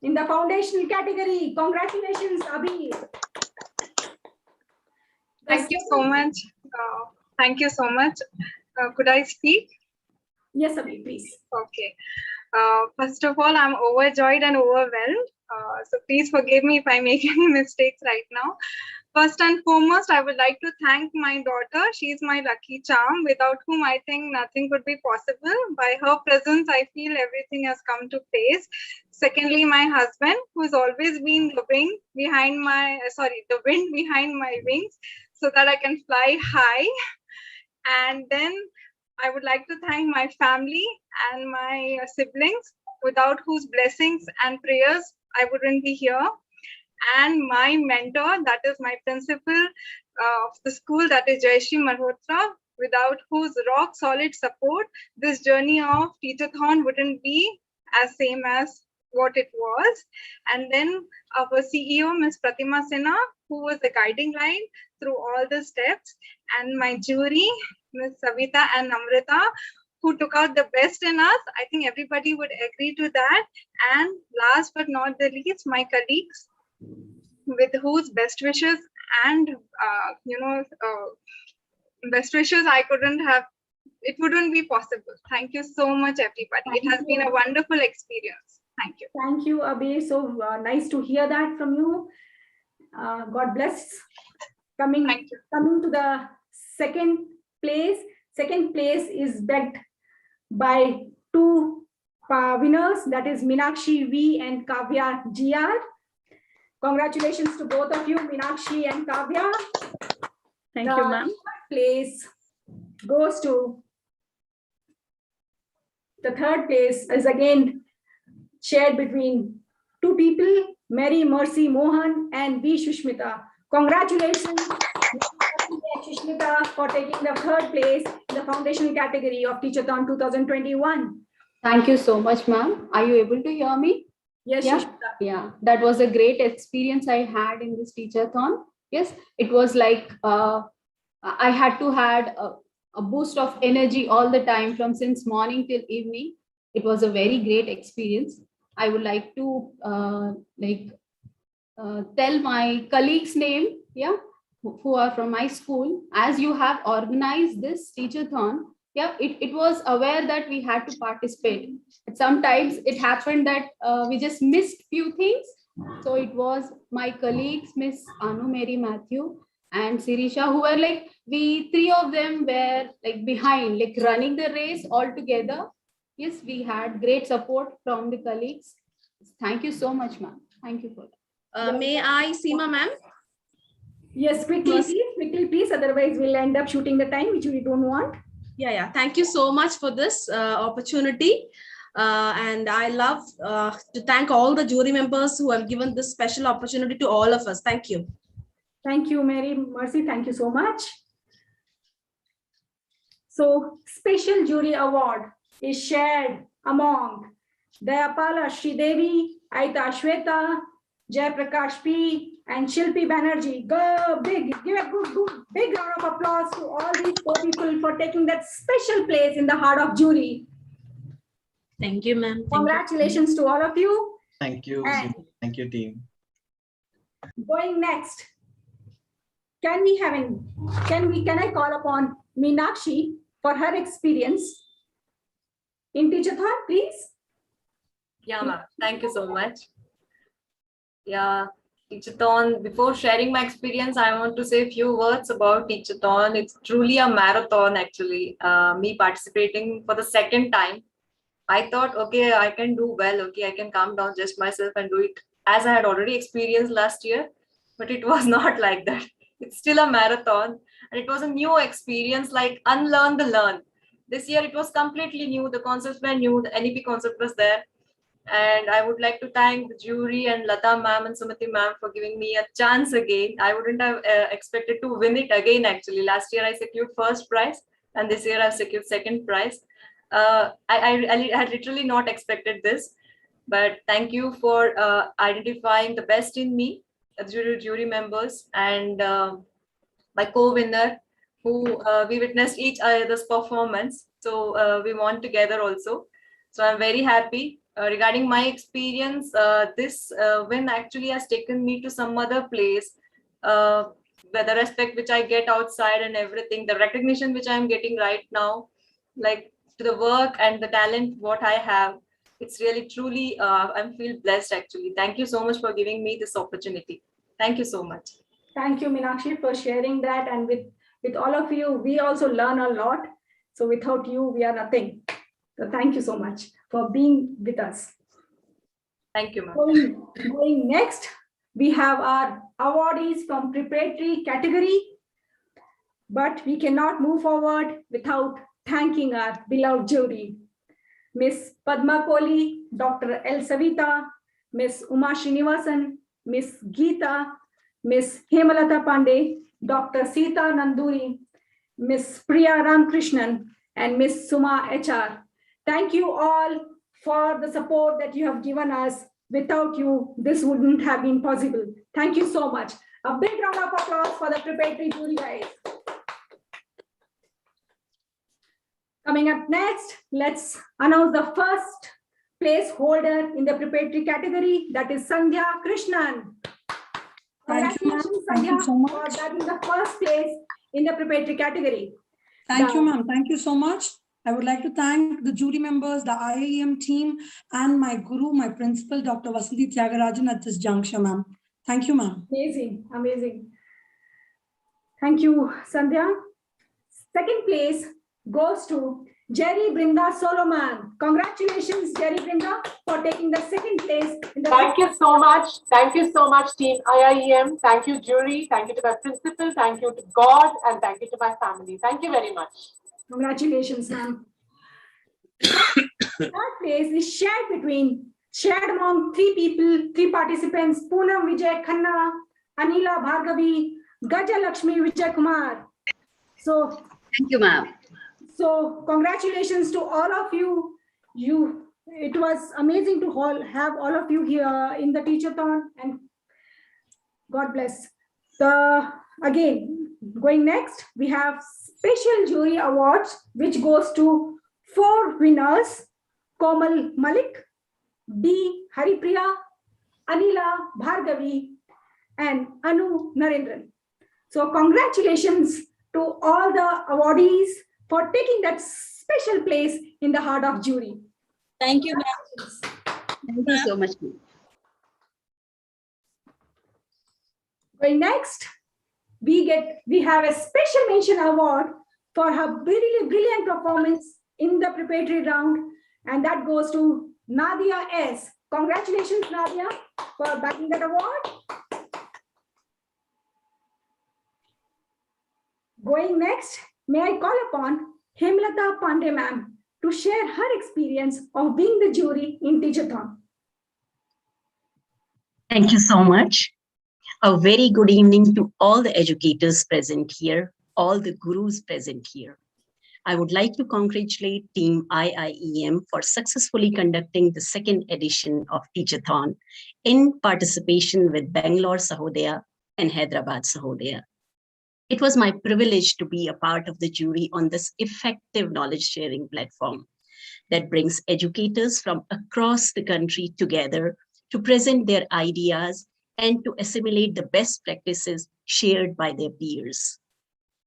in the foundational category. Congratulations, Abir. Thank you so much. Thank you so much. Could I speak? Yes, Abhi, please. Okay. First of all, I'm overjoyed and overwhelmed. So please forgive me if I make any mistakes right now. First and foremost, I would like to thank my daughter. She's my lucky charm, without whom I think nothing could be possible. By her presence, I feel everything has come to place. Secondly, my husband, who's always been the wind behind my wings, so that I can fly high. And then I would like to thank my family and my siblings, without whose blessings and prayers I wouldn't be here. And my mentor, that is my principal of the school, that is Jayashree Malhotra, without whose rock solid support, this journey of Teacheron wouldn't be as same as what it was. And then our CEO, Ms. Pratima Sinha, who was the guiding light through all the steps, and my jury, Ms. Savita and Namrata, who took out the best in us. I think everybody would agree to that. And last but not the least, my colleagues, with whose best wishes and best wishes I couldn't have, it wouldn't be possible. Thank you so much, everybody. It has been a wonderful experience. Thank you. Thank you, Abhi. So nice to hear that from you. God bless. Coming to the second place. Second place is backed by two winners, that is Meenakshi V and Kavya GR. Congratulations to both of you, Meenakshi and Kavya. Thank you, ma'am. Place goes to the third place is again shared between two people, Mary Mercy Mohan and V Shushmita. Congratulations, Shushmita, for taking the third place in the foundation category of Teacheron 2021. Thank you so much, ma'am. Are you able to hear me? Yes, yeah. Shushmita. Yeah, that was a great experience I had in this Teacheron. Yes, it was like I had to had a boost of energy all the time from since morning till evening. It was a very great experience. I would like to tell my colleagues' name, yeah, who are from my school. As you have organized this Teacheron, yeah, it was aware that we had to participate. But sometimes it happened that we just missed few things. So it was my colleagues, Miss Anu Mary Matthew and Sirisha, who were like, we three of them were like behind, like running the race all together. Yes, we had great support from the colleagues. Thank you so much, ma'am. Thank you for that. May I, Seema ma'am? Yes, quickly, please. Otherwise, we'll end up shooting the time, which we don't want. Yeah. Thank you so much for this opportunity. And I love to thank all the jury members who have given this special opportunity to all of us. Thank you. Thank you, Mary Mercy. Thank you so much. So, special jury award is shared among Dayapala Sridevi, Aita Shweta, Jayaprakash P, and Shilpi Banerjee. Go big, give a good big round of applause to all these four people for taking that special place in the heart of jury. Thank you, ma'am. Congratulations to all of you. Thank you. And thank you, team. going next, can I call upon Meenakshi for her experience in Teacheron, please? Yeah, ma'am. Thank you so much. Yeah, Teacheron. Before sharing my experience, I want to say a few words about Teacheron. It's truly a marathon, actually. Me participating for the second time. I thought, okay, I can do well. Okay, I can calm down just myself and do it as I had already experienced last year. But it was not like that. It's still a marathon. And it was a new experience, like unlearn the learn. This year, it was completely new. The concepts were new. The NEP concept was there. And I would like to thank the jury and Lata ma'am and Sumati ma'am for giving me a chance again. I wouldn't have expected to win it again, actually. Last year, I secured first prize. And this year, I've secured second prize. I had literally not expected this. But thank you for identifying the best in me, jury members, and my co-winner, who we witnessed each other's performance. So we won together also. So I'm very happy. Regarding my experience, this win actually has taken me to some other place. The respect which I get outside and everything, the recognition which I'm getting right now, like to the work and the talent what I have, it's really truly I feel blessed actually. Thank you so much for giving me this opportunity. Thank you so much. Thank you, Meenakshi, for sharing that. And with all of you, we also learn a lot. So without you, we are nothing. So thank you so much for being with us. Thank you, ma'am. Going next, we have our awardees from preparatory category. But we cannot move forward without thanking our beloved jury. Miss Padma Kohli, Dr. L. Savita, Miss Uma Srinivasan, Miss Geeta, Miss Hemalata Pandey, Dr. Sita Nanduri, Miss Priya Ramkrishnan, and Miss Suma HR. Thank you all for the support that you have given us. Without you, this wouldn't have been possible. Thank you so much. A big round of applause for the preparatory jury, guys. Coming up next, let's announce the first place holder in the preparatory category. That is Sandhya Krishnan. Thank you, ma'am. Congratulations, Thank you Sandhya, so much. for getting the first place in the preparatory category. Thank you, ma'am. Thank you so much. I would like to thank the jury members, the IIEM team, and my guru, my principal, Dr. Vasanthi Tyagarajan at this juncture, ma'am. Thank you, ma'am. Amazing, amazing. Thank you, Sandhya. Second place goes to Jerry Brinda Solomon. Congratulations, Jerry Brinda, for taking the second place. Thank you so much. Thank you so much, team IIEM. Thank you, jury. Thank you to my principal. Thank you to God. And thank you to my family. Thank you very much. Congratulations, ma'am. Third place is shared among three people, three participants: Poonam Vijay Khanna, Anila Bhargavi, Gaja Lakshmi Vijay Kumar. So thank you, ma'am. So congratulations to all of you. It was amazing to have all of you here in the Teacheron, and God bless. Again, going next, we have special jury awards, which goes to 4 winners: Komal Malik, B. Haripriya, Anila Bhargavi, and Anu Narendran. So congratulations to all the awardees for taking that special place in the heart of jury. Thank you, ma'am. Thank you so much. Well, next, we have a special mention award for her brilliant performance in the preparatory round, and that goes to Nadia S. Congratulations, Nadia, for backing that award. Going next, may I call upon Hemlata Pandey ma'am to share her experience of being the jury in Teacheron. Thank you so much. A very good evening to all the educators present here, all the gurus present here. I would like to congratulate Team IIEM for successfully conducting the second edition of Teacheron in participation with Bangalore Sahodaya and Hyderabad Sahodaya. It was my privilege to be a part of the jury on this effective knowledge sharing platform that brings educators from across the country together to present their ideas and to assimilate the best practices shared by their peers.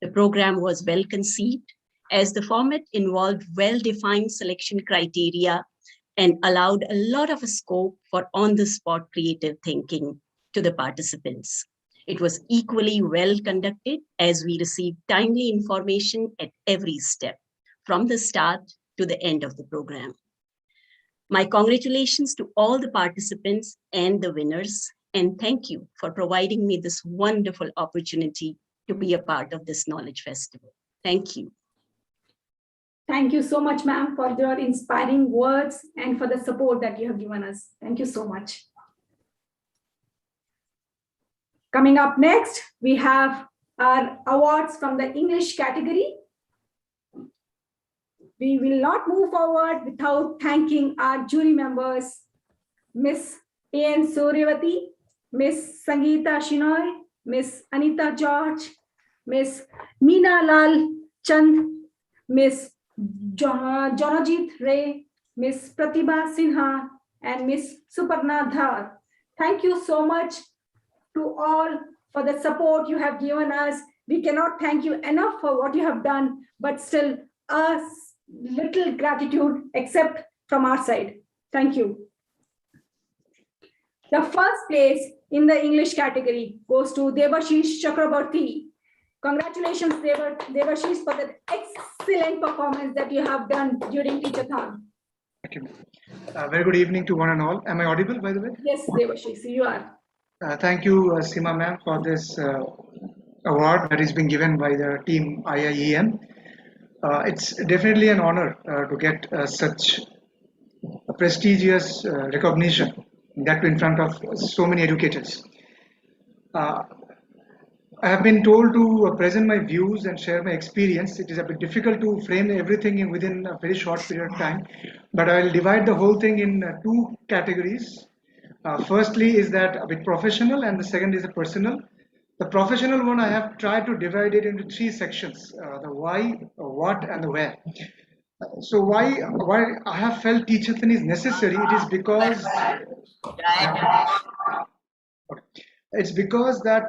The program was well conceived as the format involved well-defined selection criteria and allowed a lot of scope for on-the-spot creative thinking to the participants. It was equally well conducted as we received timely information at every step, from the start to the end of the program. My congratulations to all the participants and the winners, and thank you for providing me this wonderful opportunity to be a part of this Knowledge Festival. Thank you. Thank you so much, ma'am, for your inspiring words and for the support that you have given us. Thank you so much. Coming up next, we have our awards from the English category. We will not move forward without thanking our jury members, Miss A.N. Suryavati, Miss Sangeeta Shinoy, Miss Anita George, Miss Meena Lal Chand, Miss Jonajit Ray, Miss Pratibha Sinha, and Miss Suparna Dhar. Thank you so much to all for the support you have given us. We cannot thank you enough for what you have done, but still a little gratitude except from our side. Thank you. The first place in the English category goes to Debashish Chakrabarti. Congratulations, Debashish, for the excellent performance that you have done during Teacheron. Thank you. Very good evening to one and all. Am I audible, by the way? Yes, Debashish, you are. Thank you, Seema ma'am, for this award that is being given by the team IIEM. It's definitely an honor to get such a prestigious recognition, that in front of so many educators. I have been told to present my views and share my experience. It is a bit difficult to frame everything within a very short period of time, but I will divide the whole thing in two categories. Firstly is that a bit professional, and the second is a personal. The professional one, I have tried to divide it into three sections: the why, what, and the where. So why I have felt Teacheron is necessary, it is because It's because that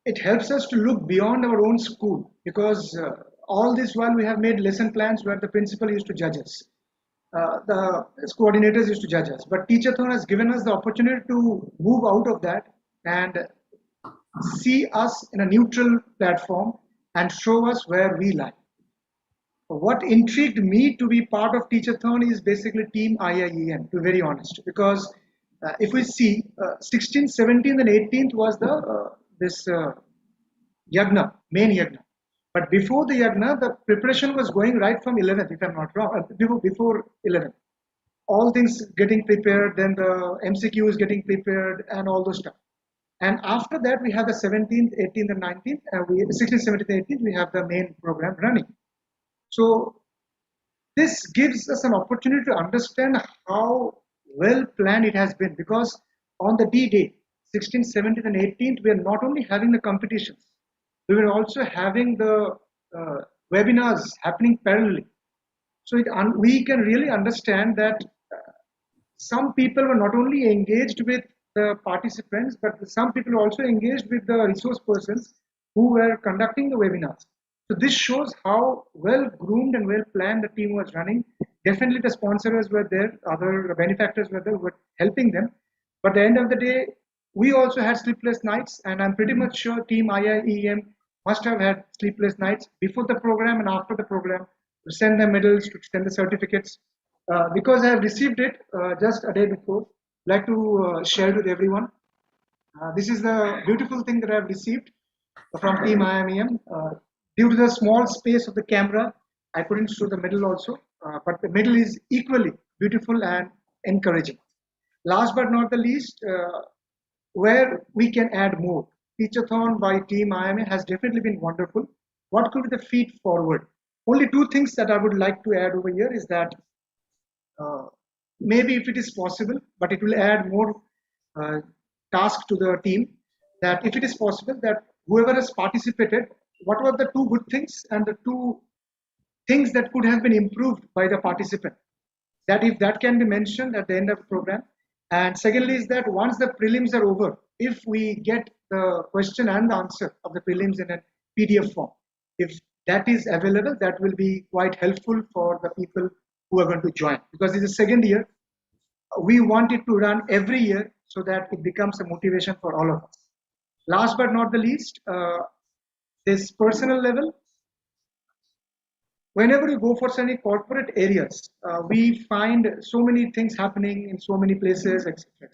it helps us to look beyond our own school, because all this while we have made lesson plans where the principal used to judge us. The coordinators used to judge us, but Teacheron has given us the opportunity to move out of that and see us in a neutral platform and show us where we lie. What intrigued me to be part of Teacheron is basically Team IIEM, to be very honest, because if we see 16th, 17th, and 18th was the this yagna, main yagna. But before the yagna, the preparation was going right from 11th, if I'm not wrong, before 11th. All things getting prepared, then the MCQ is getting prepared, and all those stuff. And after that, we have the 17th, 18th, and 19th. 16th, 17th, 18th, we have the main program running. So this gives us an opportunity to understand how well planned it has been, because on the D-Day, 16th, 17th, and 18th, we are not only having the competitions, we were also having the webinars happening parallelly. So we can really understand that some people were not only engaged with the participants, but some people also engaged with the resource persons who were conducting the webinars. So this shows how well groomed and well planned the team was running. Definitely the sponsors were there, other benefactors were there, were helping them. But at the end of the day, we also had sleepless nights, and I'm pretty much sure Team IIEM must have had sleepless nights before the program and after the program to send the medals, to send the certificates. Because I have received it just a day before, I'd like to share with everyone. This is the beautiful thing that I have received from Team IIEM. Due to the small space of the camera, I couldn't show the medal also, but the medal is equally beautiful and encouraging. Last but not the least, where we can add more. Teacheron by Team IIEM has definitely been wonderful. What could be the feet forward? Only two things that I would like to add over here is that maybe if it is possible, but it will add more task to the team, that if it is possible that whoever has participated, what were the two good things and the two things that could have been improved by the participant, that if that can be mentioned at the end of the program. And secondly is that once the prelims are over, if we get the question and the answer of the prelims in a PDF form, if that is available, that will be quite helpful for the people who are going to join, because it's the second year. We want it to run every year so that it becomes a motivation for all of us. Last but not the least, this personal level, whenever you go for any corporate areas, we find so many things happening in so many places, etc.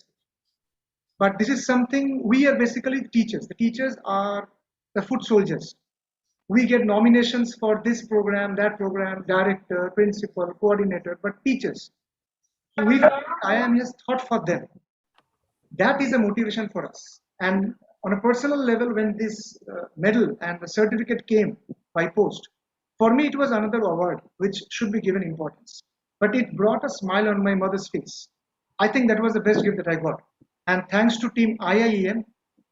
But this is something, we are basically teachers. The teachers are the foot soldiers. We get nominations for this program, that program, director, principal, coordinator, but teachers. IIM has thought for them. That is a motivation for us. And on a personal level, when this medal and the certificate came by post, for me it was another award which should be given importance. But it brought a smile on my mother's face. I think that was the best gift that I got. And thanks to Team IIEM,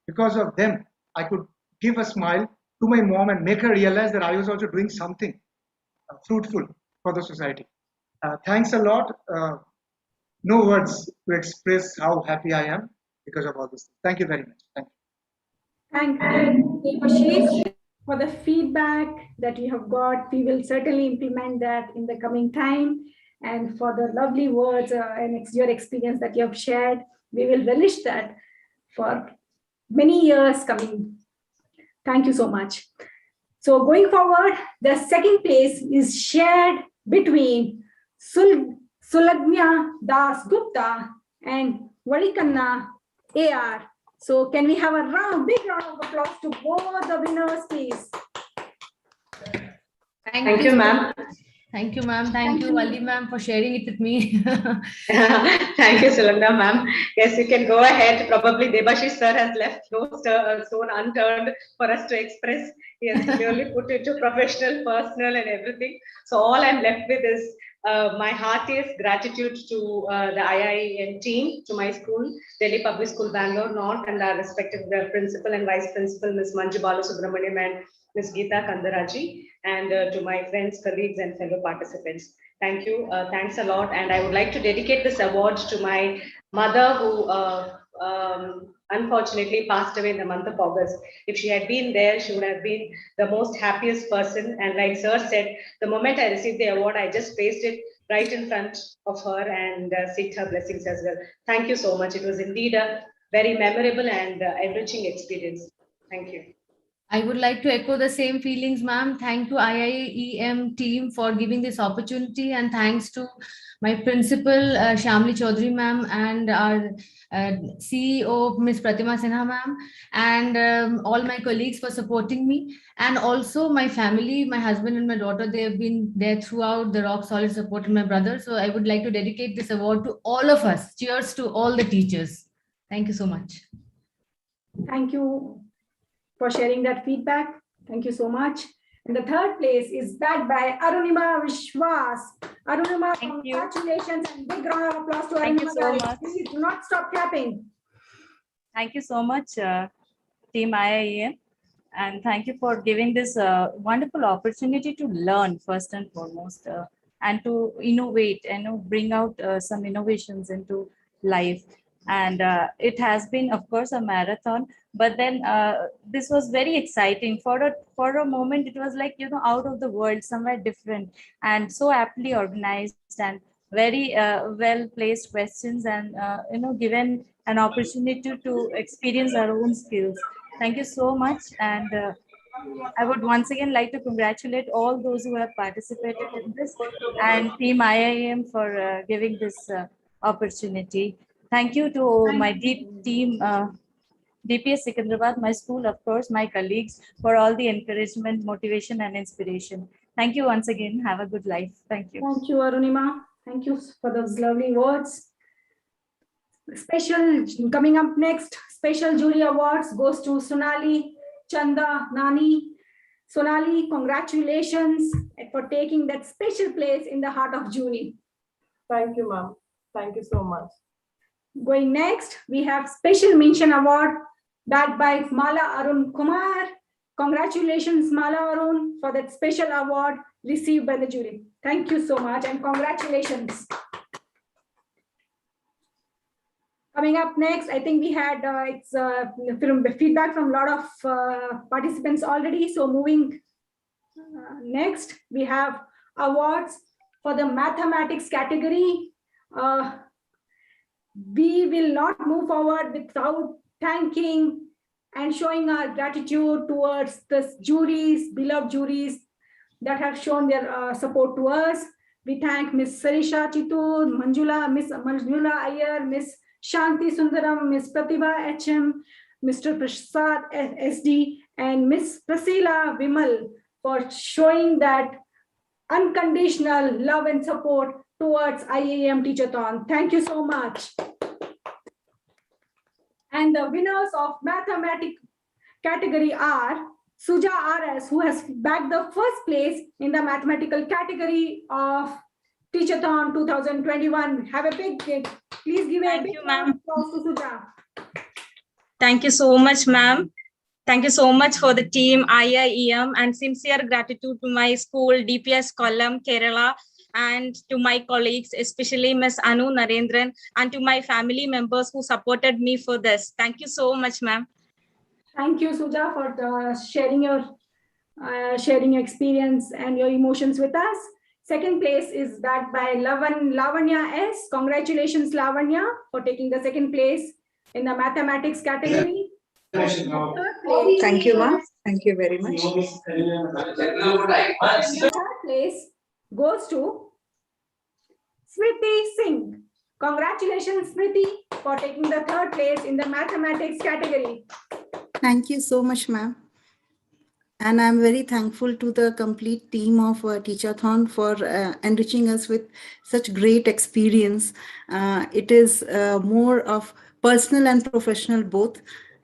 because of them, I could give a smile to my mom and make her realize that I was also doing something fruitful for the society. Thanks a lot. No words to express how happy I am because of all this. Thank you very much. Thank you. Thank you, Ashish, for the feedback that you have got. We will certainly implement that in the coming time. And for the lovely words and your experience that you have shared, we will relish that for many years coming. Thank you so much. So going forward, the second place is shared between Sulagnya Das Gupta and Valikanna AR. So can we have a big round of applause to both the winners, please? Thank you, ma'am. Thank you, ma'am. Thank you, Valli ma'am, for sharing it with me. Thank you, Sulagna ma'am. Yes, you can go ahead. Probably Debashish sir has left no stone unturned for us to express. He has clearly put it to professional, personal, and everything. So all I'm left with is my heartiest gratitude to the IIEM team, to my school, Delhi Public School, Bangalore North, and our respective principal and vice principal, Ms. Manju Balasubramaniam and Ms. Geeta Kandaraji, and to my friends, colleagues, and fellow participants. Thank you. Thanks a lot. And I would like to dedicate this award to my mother, who unfortunately passed away in the month of August. If she had been there, she would have been the most happiest person. And like Sir said, the moment I received the award, I just placed it right in front of her and seeked her blessings as well. Thank you so much. It was indeed a very memorable and enriching experience. Thank you. I would like to echo the same feelings, ma'am. Thank to IIEM team for giving this opportunity, and thanks to my principal, Shamli Chaudhary ma'am, and our CEO, Ms. Pratima Sinha ma'am, and all my colleagues for supporting me, and also my family, my husband and my daughter. They have been there throughout, the rock solid support, and my brother. So I would like to dedicate this award to all of us. Cheers to all the teachers. Thank you so much. Thank you for sharing that feedback. Thank you so much. And the third place is backed by Arunima Vishwas. Arunima, congratulations and big round of applause to Arunima. Thank you so much. Please do not stop clapping. Thank you so much, Team IIEM. And thank you for giving this wonderful opportunity to learn first and foremost, and to innovate and bring out some innovations into life. And it has been, of course, a marathon, but then this was very exciting. For a moment, it was like, out of the world, somewhere different, and so aptly organized and very well placed questions, and given an opportunity to experience our own skills. Thank you so much. And I would once again like to congratulate all those who have participated in this, and Team IIM for giving this opportunity. Thank you to my deep team, DPS Secunderabad, my school, of course, my colleagues, for all the encouragement, motivation, and inspiration. Thank you once again. Have a good life. Thank you. Thank you, Arunima. Thank you for those lovely words. Special, coming up next, special jury awards goes to Sonali, Chanda, Nani. Sonali, congratulations for taking that special place in the heart of jury. Thank you, ma'am. Thank you so much. Going next, we have special mention award backed by Mala Arun Kumar. Congratulations, Mala Arun, for that special award received by the jury. Thank you so much and congratulations. Coming up next, I think we had feedback from a lot of participants already. So moving next, we have awards for the mathematics category. We will not move forward without thanking and showing our gratitude towards the juries, beloved juries that have shown their support to us. We thank Ms. Sarisha Chitur, Ms. Manjula Iyer, Ms. Shanti Sundaram, Ms. Pratibha HM, Mr. Prasad SD, and Ms. Prasila Vimal for showing that unconditional love and support towards IIEM Teacheron. Thank you so much. And the winners of mathematics category are Suja RS, who has bagged the first place in the mathematical category of Teacheron 2021. Have a big, please give a big round of applause to Suja. Thank you so much, ma'am. Thank you so much for the team IIEM, and sincere gratitude to my school DPS Kollam, Kerala, and to my colleagues, especially Ms. Anu Narendran, and to my family members who supported me for this. Thank you so much, ma'am. Thank you, Suja, for sharing your experience and your emotions with us. Second place is backed by Lavanya S. Congratulations, Lavanya, for taking the second place in the mathematics category. Thank you, ma'am. Thank you very much. The third place goes to Smriti Singh. Congratulations, Smriti, for taking the third place in the mathematics category. Thank you so much, ma'am. And I'm very thankful to the complete team of Teacheron for enriching us with such great experience. It is more of personal and professional both.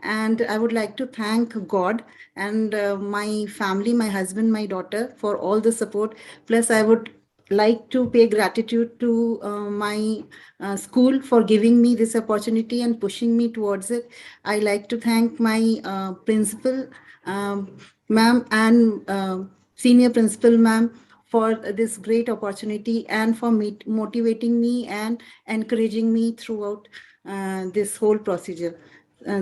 And I would like to thank God and my family, my husband, my daughter for all the support. Plus, I would like to pay gratitude to my school for giving me this opportunity and pushing me towards it. I like to thank my principal, ma'am, and senior principal, ma'am, for this great opportunity and for motivating me and encouraging me throughout this whole procedure.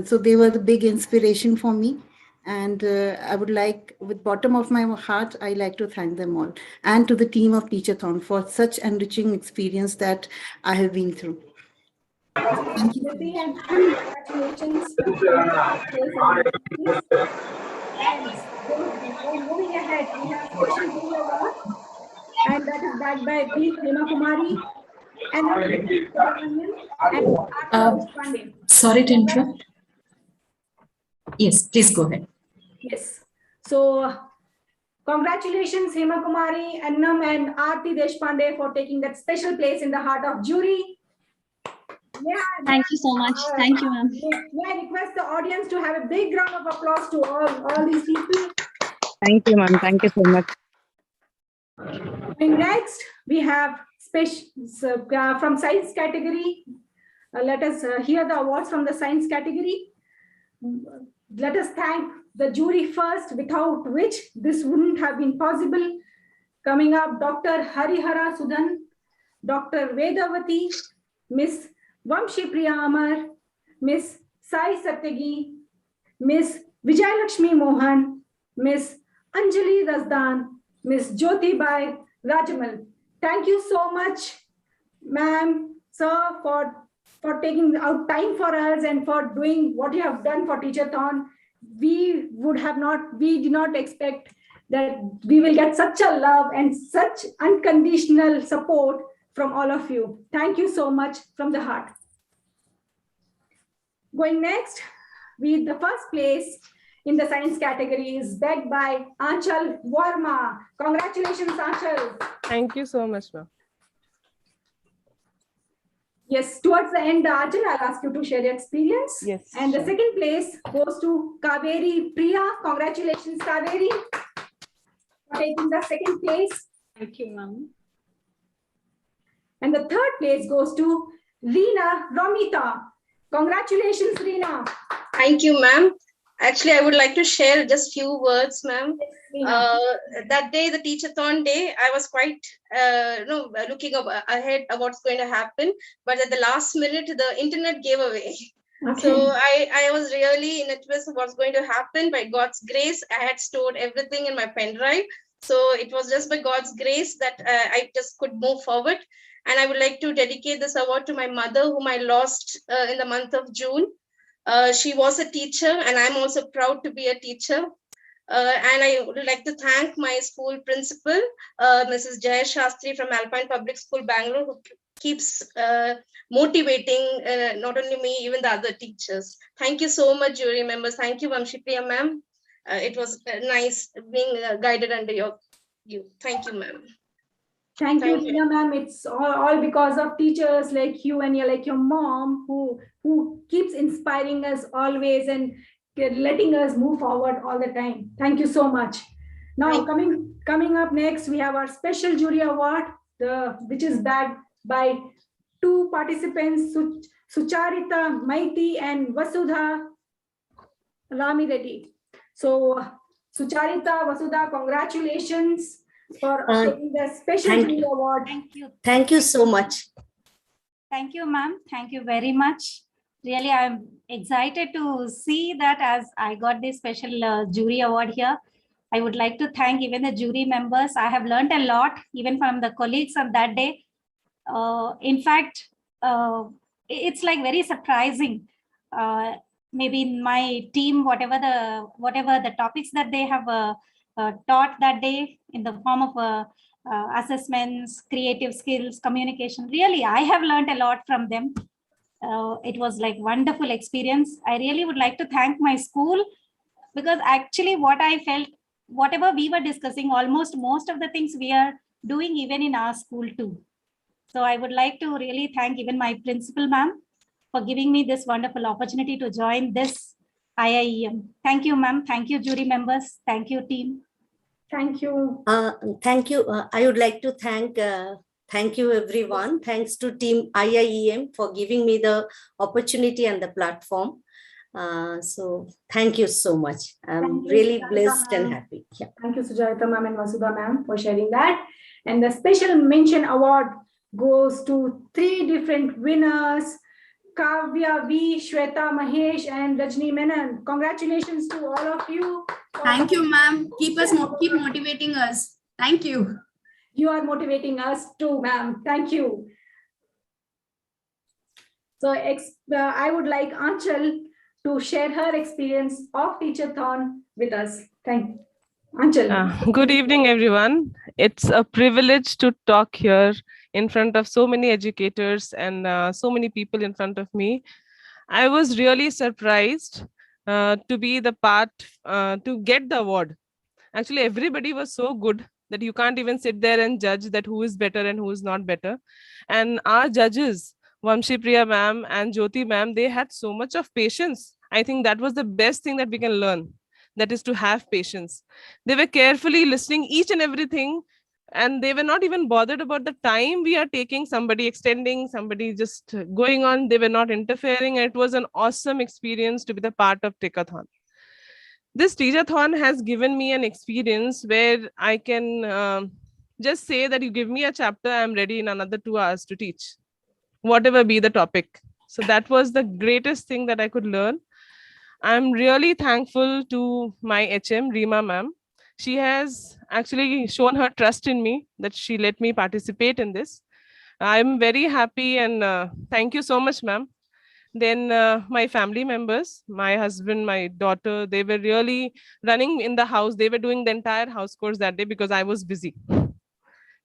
So they were the big inspiration for me. And I would like, with bottom of my heart, I like to thank them all, and to the team of Teacheron for such enriching experience that I have been through. Thank you. Congratulations. And moving ahead, we have special jury award, and that is backed by B. Hema Kumari and Pandey. Sorry to interrupt. Yes, please go ahead. Yes. So congratulations, Hema Kumari, Annam and Aarti Deshpande for taking that special place in the heart of jury. Yeah, Thank you so much. Thank you, ma'am. May I request the audience to have a big round of applause to all these people. Thank you, ma'am. Thank you so much. And next, we have from science category. Let us hear the awards from the science category. Let us thank the jury first, without which this wouldn't have been possible. Coming up, Dr. Harihara Sudan, Dr. Vedavati, Miss Vamshi Priya Amar, Miss Sai Satyagi, Miss Vijayalakshmi Mohan, Miss Anjali Rasdan, Miss Jyoti Bai Rajamal. Thank you so much, ma'am, sir, for taking out time for us and for doing what you have done for Teacheron. We did not expect that we will get such a love and such unconditional support from all of you. Thank you so much from the heart. Going next, the first place in the science category is backed by Aanchal Verma. Congratulations, Aanchal. Thank you so much, ma'am. Yes, towards the end, Aanchal, I'll ask you to share your experience. Yes. And the second place goes to Kaveri Priya. Congratulations, Kaveri, for taking the second place. Thank you, ma'am. And the third place goes to Reena Romita. Congratulations, Reena. Thank you, ma'am. Actually, I would like to share just few words, ma'am. That day, the Teacheron day, I was quite looking ahead of what's going to happen. But at the last minute, the internet gave away. Okay. So I was really in a twist of what's going to happen. By God's grace, I had stored everything in my pen drive. So it was just by God's grace that I just could move forward. And I would like to dedicate this award to my mother, whom I lost in the month of June. She was a teacher, and I'm also proud to be a teacher. And I would like to thank my school principal, Mrs. Jaya Shastri from Alpine Public School, Bangalore, who keeps motivating not only me, even the other teachers. Thank you so much, jury members. Thank you, Vamshi Priya, ma'am. It was nice being guided under you. Thank you, ma'am. Thank you, Reena, ma'am. It's all because of teachers like you and your mom who keeps inspiring us always and letting us move forward all the time. Thank you so much. Now, coming up next, we have our special jury award, which is backed by two participants, Sucharita Maiti and Vasudha Rami Reddy. So, Sucharita, Vasudha, congratulations for taking the special jury award. Thank you. Thank you so much. Thank you, ma'am. Thank you very much. Really, I'm excited to see that as I got this special jury award here. I would like to thank even the jury members. I have learned a lot, even from the colleagues on that day. In fact, it's like very surprising. Maybe in my team, whatever the topics that they have taught that day in the form of assessments, creative skills, communication. Really, I have learned a lot from them. It was like wonderful experience. I really would like to thank my school, because actually what I felt, whatever we were discussing, almost most of the things we are doing even in our school too. So I would like to really thank even my principal, ma'am, for giving me this wonderful opportunity to join this IIEM. Thank you, ma'am. Thank you, jury members. Thank you, team. Thank you. Thank you. I would like to thank you, everyone. Thanks to team IIEM for giving me the opportunity and the platform. So thank you so much. I'm really blessed and happy. Yeah. Thank you, Sujarita ma'am and Vasudha ma'am, for sharing that. And the special mention award goes to 3 different winners. Kavya V, Shweta Mahesh, and Rajni Menon. Congratulations to all of you. Thank you, ma'am. Keep motivating us. Thank you. You are motivating us too, ma'am. Thank you. So I would like Anchal to share her experience of Teachathon with us. Thank you. Anchal. Good evening, everyone. It's a privilege to talk here in front of so many educators and so many people in front of me. I was really surprised to be the part to get the award. Actually, everybody was so good that you can't even sit there and judge that who is better and who is not better. And our judges, Vamshi Priya ma'am and Jyoti ma'am, they had so much of patience. I think that was the best thing that we can learn. That is to have patience. They were carefully listening each and everything, and they were not even bothered about the time we are taking, somebody extending, somebody just going on. They were not interfering. And it was an awesome experience to be the part of Teachathon. This Teachathon has given me an experience where I can just say that you give me a chapter, I'm ready in another 2 hours to teach, whatever be the topic. So that was the greatest thing that I could learn. I'm really thankful to my HM, Reema ma'am. She has actually shown her trust in me that she let me participate in this. I'm very happy and thank you so much, ma'am. Then my family members, my husband, my daughter, they were really running in the house. They were doing the entire house chores that day because I was busy.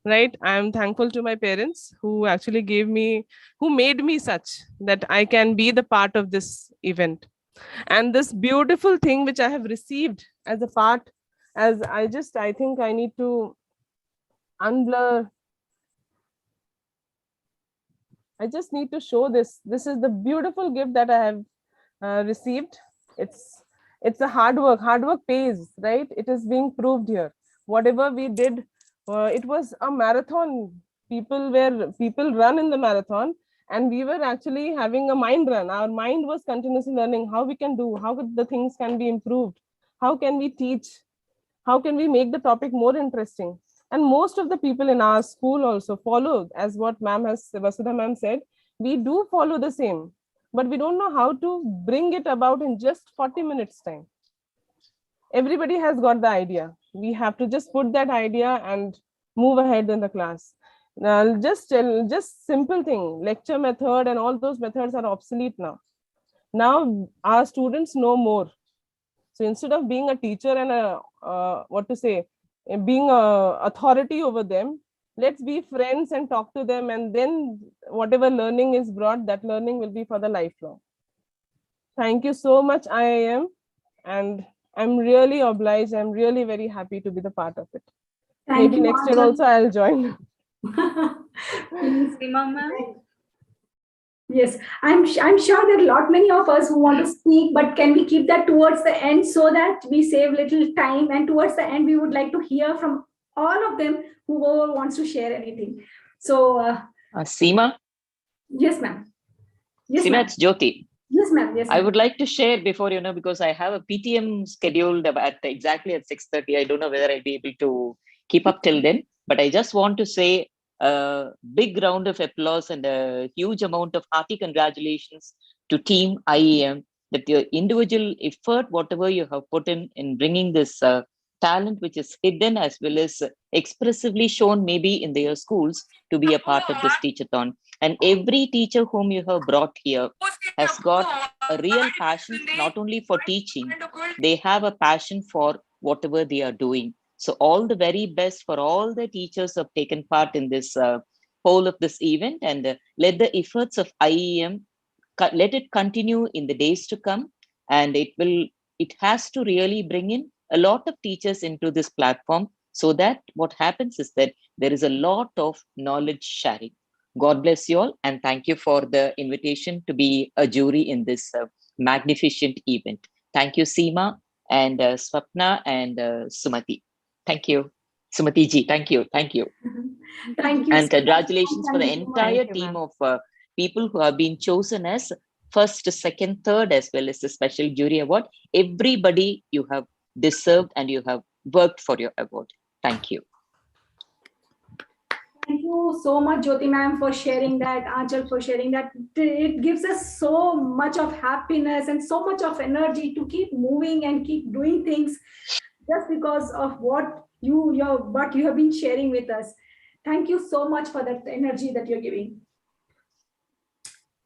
Right? I'm thankful to my parents who actually who made me such that I can be the part of this event. And this beautiful thing which I have received as a part, as I think I need to unblur. I just need to show this. This is the beautiful gift that I have received. It's a hard work. Hard work pays, right? It is being proved here. Whatever we did, it was a marathon. People run in the marathon, and we were actually having a mind run. Our mind was continuously learning how we can do, how the things can be improved, how can we teach, how can we make the topic more interesting. And most of the people in our school also follow, as what Vasudha ma'am said, we do follow the same, but we don't know how to bring it about in just 40 minutes time. Everybody has got the idea. We have to just put that idea and move ahead in the class. Now, just simple thing, lecture method and all those methods are obsolete now. Now our students know more. So instead of being a teacher and being a authority over them, let's be friends and talk to them, and then whatever learning is brought, that learning will be for the lifelong. Thank you so much, IIM, and I'm really obliged. I'm really very happy to be the part of it. Maybe next year also I'll join. Yes, I'm sure there are many of us who want to speak, but can we keep that towards the end so that we save little time? And towards the end, we would like to hear from all of them, whoever wants to share anything. So, Seema? Yes, ma'am. Yes, Seema, it's Jyoti. Yes, ma'am. Yes, I would like to share before, because I have a PTM scheduled exactly at 6:30. I don't know whether I'll be able to keep up till then, but I just want to say a big round of applause and a huge amount of hearty congratulations to Team IIEM, that your individual effort, whatever you have put in bringing this talent which is hidden as well as expressively shown maybe in their schools to be a part of this Teachathon. And every teacher whom you have brought here has got a real passion, not only for teaching, they have a passion for whatever they are doing. So all the very best for all the teachers who have taken part in this whole of this event, and let the efforts of IIEM, let it continue in the days to come. And it has to really bring in a lot of teachers into this platform, so that what happens is that there is a lot of knowledge sharing. God bless you all, and thank you for the invitation to be a jury in this magnificent event. Thank you, Seema and Swapna and Sumati. Thank you. Sumati ji, thank you. Thank you. Thank you. And congratulations for the entire team of people who have been chosen as first, second, third, as well as the special jury award. Everybody, you have deserved and you have worked for your award. Thank you. Thank you. you so much, Jyoti ma'am, for sharing that, Anchal for sharing that. It gives us so much of happiness and so much of energy to keep moving and keep doing things just because of what you have been sharing with us. Thank you so much for that energy that you're giving.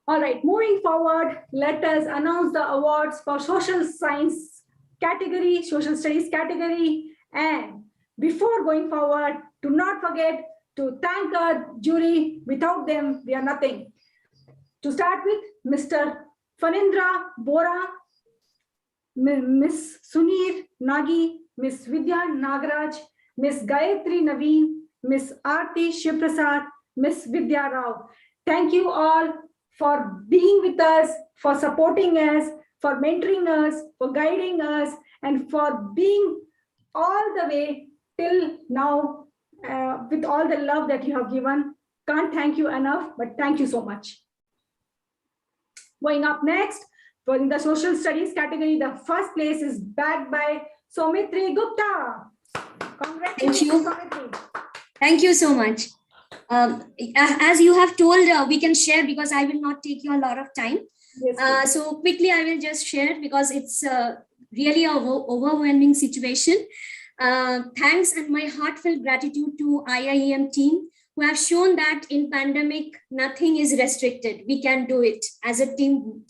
All right, moving forward, let us announce the awards for social science category, social studies category. And before going forward, do not forget to thank our jury. Without them, we are nothing. To start with, Mr. Fanindra Bora, Ms. Sunir Nagi, Ms. Vidya Nagaraj, Ms. Gayatri Naveen, Ms. Aarti Shiprasad, Ms. Vidya Rao. Thank you all for being with us, for supporting us, for mentoring us, for guiding us, and for being all the way till now with all the love that you have given. Can't thank you enough, but thank you so much. Going up next, for in the social studies category, the first place is backed by Soumitri Gupta. Congratulations, Soumitri. Thank you so much. As you have told, we can share because I will not take you a lot of time. Yes, so quickly, I will just share because it's really an overwhelming situation. Thanks and my heartfelt gratitude to IIEM team who have shown that in pandemic, nothing is restricted. We can do it as a team.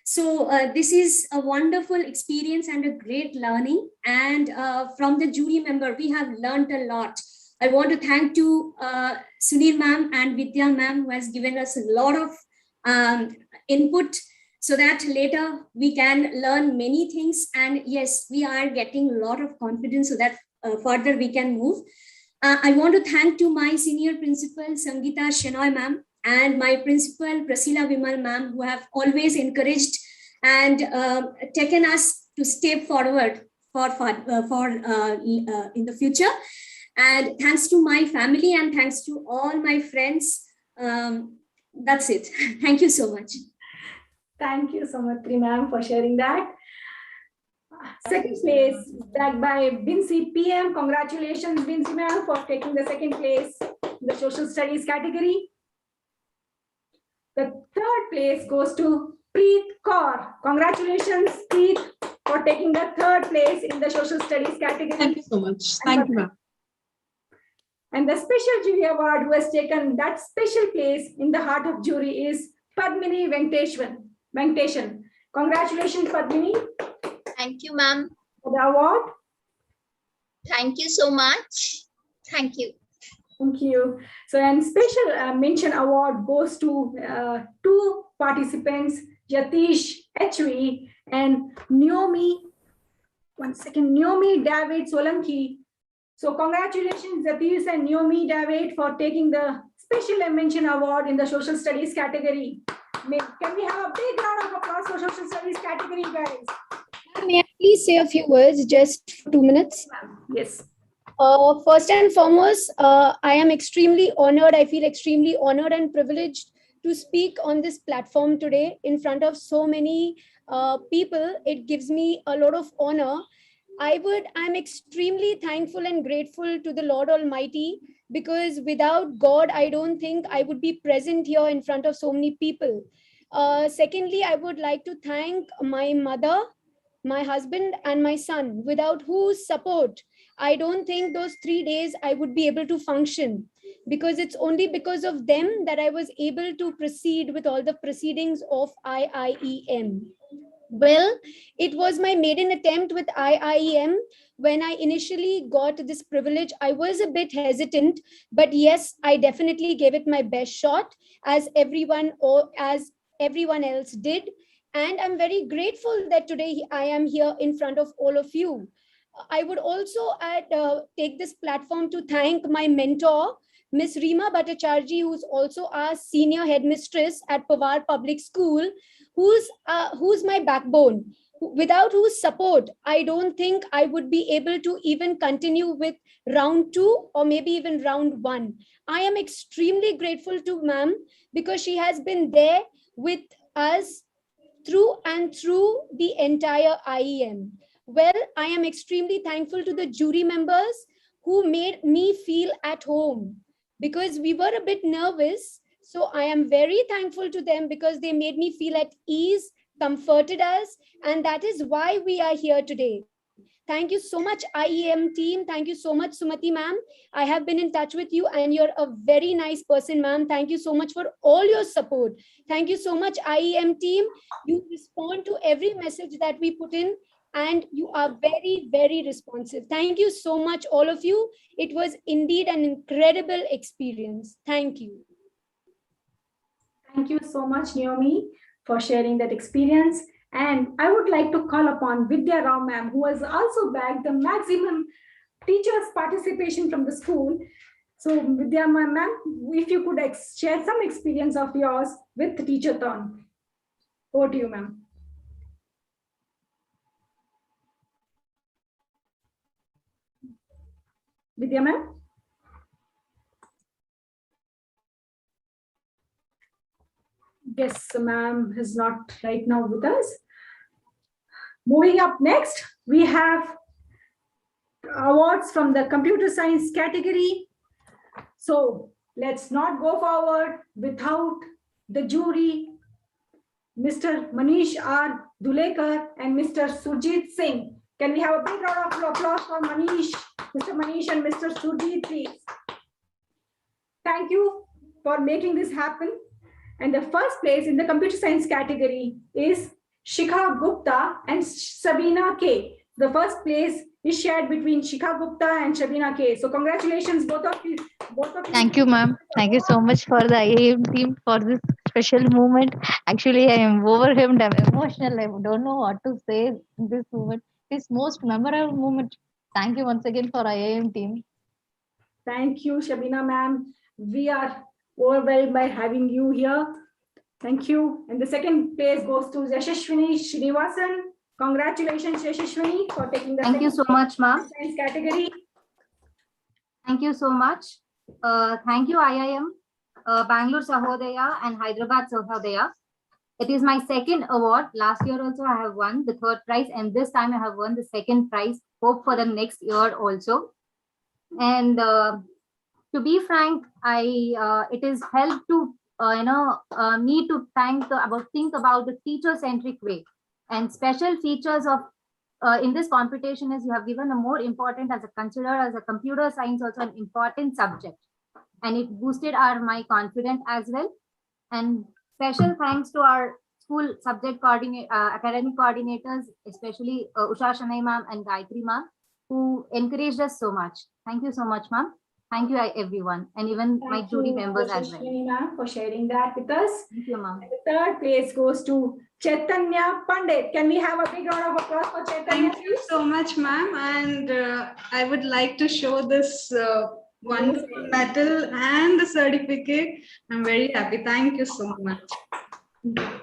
So this is a wonderful experience and a great learning. And from the jury member, we have learned a lot. I want to thank to Sunil ma'am and Vidya ma'am who has given us a lot of input so that later we can learn many things. And yes, we are getting a lot of confidence so that further we can move. I want to thank to my senior principal, Sangeeta Shenoy ma'am, and my principal, Prasila Vimal ma'am, who have always encouraged and taken us to step forward in the future. And thanks to my family and thanks to all my friends. That's it. Thank you so much. Thank you so much, ma'am, for sharing that. Second place, backed by Binsi PM. Congratulations, Binsi ma'am, for taking the second place in the social studies category. The third place goes to Preet Kaur. Congratulations, Preet, for taking the third place in the social studies category. Thank you so much. Thank you, ma'am. And the special jury award who has taken that special place in the heart of jury is Padmini Venkateshan. Congratulations, Padmini. Thank you, ma'am. For the award. Thank you so much. Thank you. Thank you. So, and special mention award goes to two participants, Yatish HV and Naomi David Solanki. So congratulations, Yatish and Naomi David, for taking the special mention award in the social studies category. Can we have a big round of applause for social studies category, guys? May I please say a few words just for 2 minutes? Yes. First and foremost, I am extremely honored. I feel extremely honored and privileged to speak on this platform today in front of so many people. It gives me a lot of honor. I'm extremely thankful and grateful to the Lord Almighty because without God, I don't think I would be present here in front of so many people. Secondly, I would like to thank my mother, my husband, and my son, without whose support, I don't think those 3 days I would be able to function, because it's only because of them that I was able to proceed with all the proceedings of IIEM. Well, it was my maiden attempt with IIEM. When I initially got this privilege, I was a bit hesitant, but yes, I definitely gave it my best shot, as everyone else did. And I'm very grateful that today I am here in front of all of you. I would also take this platform to thank my mentor, Miss Reema Bhattacharjee, who's also our senior headmistress at Pawar Public School, who's my backbone. Without whose support, I don't think I would be able to even continue with round 2 or maybe even round 1. I am extremely grateful to ma'am because she has been there with us through and through the entire IEM. Well, I am extremely thankful to the jury members who made me feel at home. because we were a bit nervous. So I am very thankful to them because they made me feel at ease, comforted us, and that is why we are here today. Thank you so much, IIEM team. Thank you so much, Sumati ma'am. I have been in touch with you and you're a very nice person, ma'am. Thank you so much for all your support. Thank you so much, IIEM team. You respond to every message that we put in and you are very, very responsive. Thank you so much, all of you. It was indeed an incredible experience. Thank you. Thank you so much, Naomi, for sharing that experience. And I would like to call upon Vidya Rao ma'am, who has also bagged the maximum teachers' participation from the school. So Vidya ma'am, if you could share some experience of yours with Teacheron. Over to you, ma'am. Vidya ma'am? Yes, ma'am is not right now with us. Moving up next, we have awards from the computer science category. So let's not go forward without the jury, Mr. Manish R. Dulekar and Mr. Surjit Singh. Can we have a big round of applause for Manish, Mr. Manish and Mr. Surjit, please? Thank you for making this happen. And the first place in the computer science category is Shikha Gupta and Sabina K. The first place is shared between Shikha Gupta and Sabina K. So congratulations, both of you. Thank you, ma'am. Thank you so much for the IIM team for this special moment. Actually, I am overwhelmed. I'm emotional. I don't know what to say in this moment. This most memorable moment. Thank you once again for IIM team. Thank you, Shabina ma'am. We are overwhelmed by having you here. Thank you. And the second place goes to Yashashwini Srinivasan. Congratulations, Yashashwini, for taking the Thank you so much, ma'am. science category. Thank you so much. Thank you, IIM, Bangalore Sahodaya and Hyderabad Sahodaya. It is my second award. Last year also I have won the third prize, and this time I have won the second prize. Hope for the next year also. And to be frank, it is helped to me to think about the teacher-centric way. And special features of in this competition is you have given a more important as a computer science also an important subject, and it boosted my confidence as well. And special thanks to our school subject academic coordinators, especially Usha Shanai ma'am and Gayatri ma'am, who encouraged us so much. Thank you so much, ma'am. Thank you, everyone, and even my jury members as well. Thank you, ma'am, for sharing that with us. Thank you, ma'am. The third place goes to Chaitanya Pandit. Can we have a big round of applause for Chaitanya? Thank you so much, ma'am. And I would like to show this wonderful medal and the certificate. I'm very happy. Thank you so much.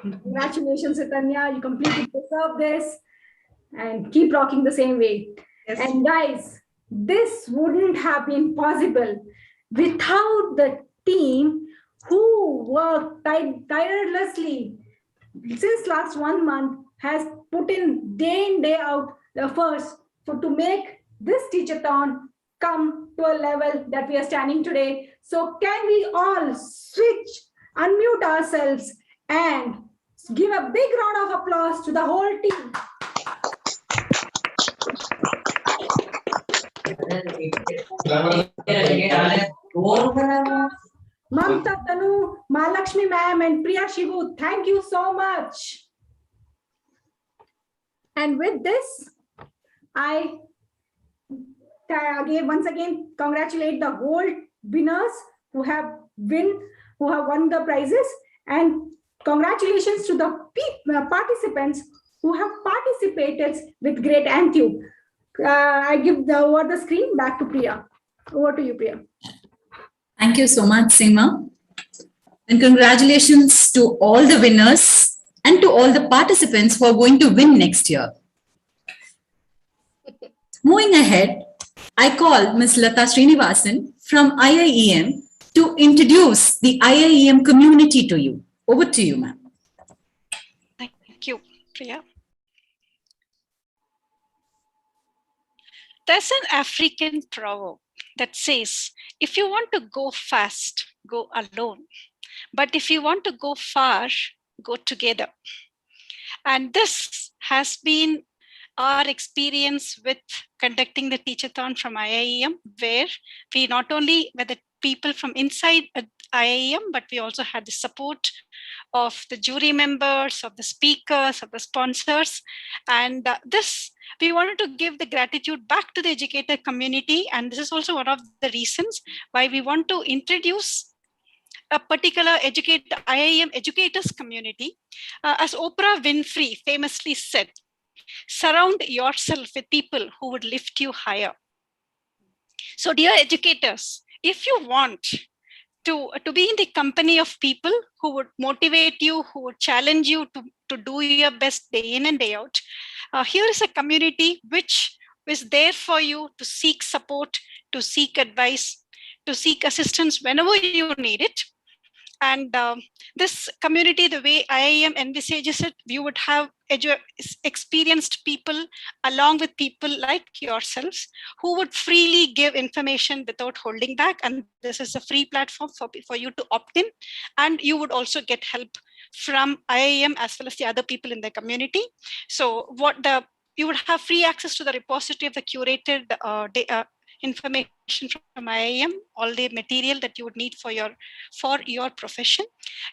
Congratulations, Chaitanya. You completely deserve this. And keep rocking the same way. Yes. And guys, this wouldn't have been possible without the team who worked tirelessly since last 1 month, has put in day out efforts to make this Teacheron come to a level that we are standing today. So can we all unmute ourselves and give a big round of applause to the whole team. Mamta Tanu, Mahalakshmi ma'am and Priya Shivu, thank you so much. And with this, I once again congratulate the whole winners who have won the prizes, and congratulations to the participants who have participated with great enthuse. I give the screen back to Priya. Over to you, Priya. Thank you so much, Seema. And congratulations to all the winners and to all the participants who are going to win next year. Moving ahead, I call Ms. Lata Srinivasan from IIEM to introduce the IIEM community to you. Over to you, ma'am. Thank you, Priya. There's an African proverb that says, if you want to go fast, go alone. But if you want to go far, go together. And this has been our experience with conducting the Teachathon from IIEM, where we not only were the people from inside IIEM, but we also had the support of the jury members, of the speakers, of the sponsors. And this, we wanted to give the gratitude back to the educator community. And this is also one of the reasons why we want to introduce a particular IIEM educators community. As Oprah Winfrey famously said, surround yourself with people who would lift you higher. So dear educators, if you want to be in the company of people who would motivate you, who would challenge you to do your best day in and day out, here is a community which is there for you to seek support, to seek advice, to seek assistance whenever you need it. And this community, the way IIEM envisages it, you would have experienced people along with people like yourselves who would freely give information without holding back. And this is a free platform for you to opt in. And you would also get help from IIEM as well as the other people in the community. So you would have free access to the repository of the curated information from IIEM, all the material that you would need for your profession.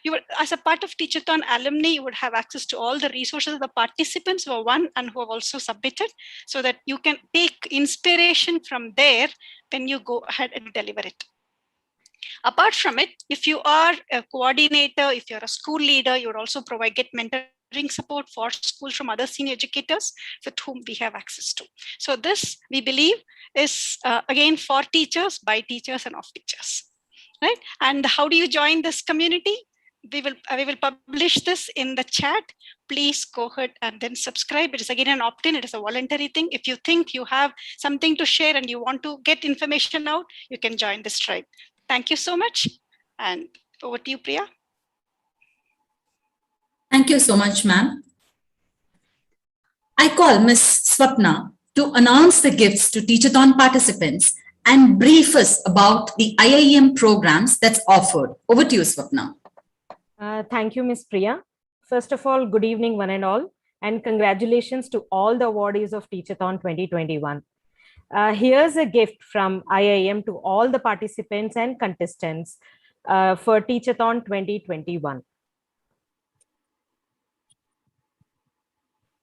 You would, as a part of Teachathon alumni, you would have access to all the resources of the participants who have won and who have also submitted, so that you can take inspiration from there when you go ahead and deliver it. Apart from it, if you are a coordinator, if you're a school leader, you would also get mentoring support for schools from other senior educators with whom we have access to. So this, we believe, is again for teachers, by teachers, and of teachers, right? And how do you join this community? We will publish this in the chat. Please go ahead and then subscribe. It is again an opt-in. It is a voluntary thing. If you think you have something to share and you want to get information out, you can join this tribe. Thank you so much. And over to you, Priya. Thank you so much, ma'am. I call Ms. Swapna to announce the gifts to Teachathon participants and brief us about the IIEM programs that's offered. Over to you, Swapna. Thank you, Ms. Priya. First of all, good evening, one and all, and congratulations to all the awardees of Teachathon 2021. Here's a gift from IIEM to all the participants and contestants for Teachathon 2021.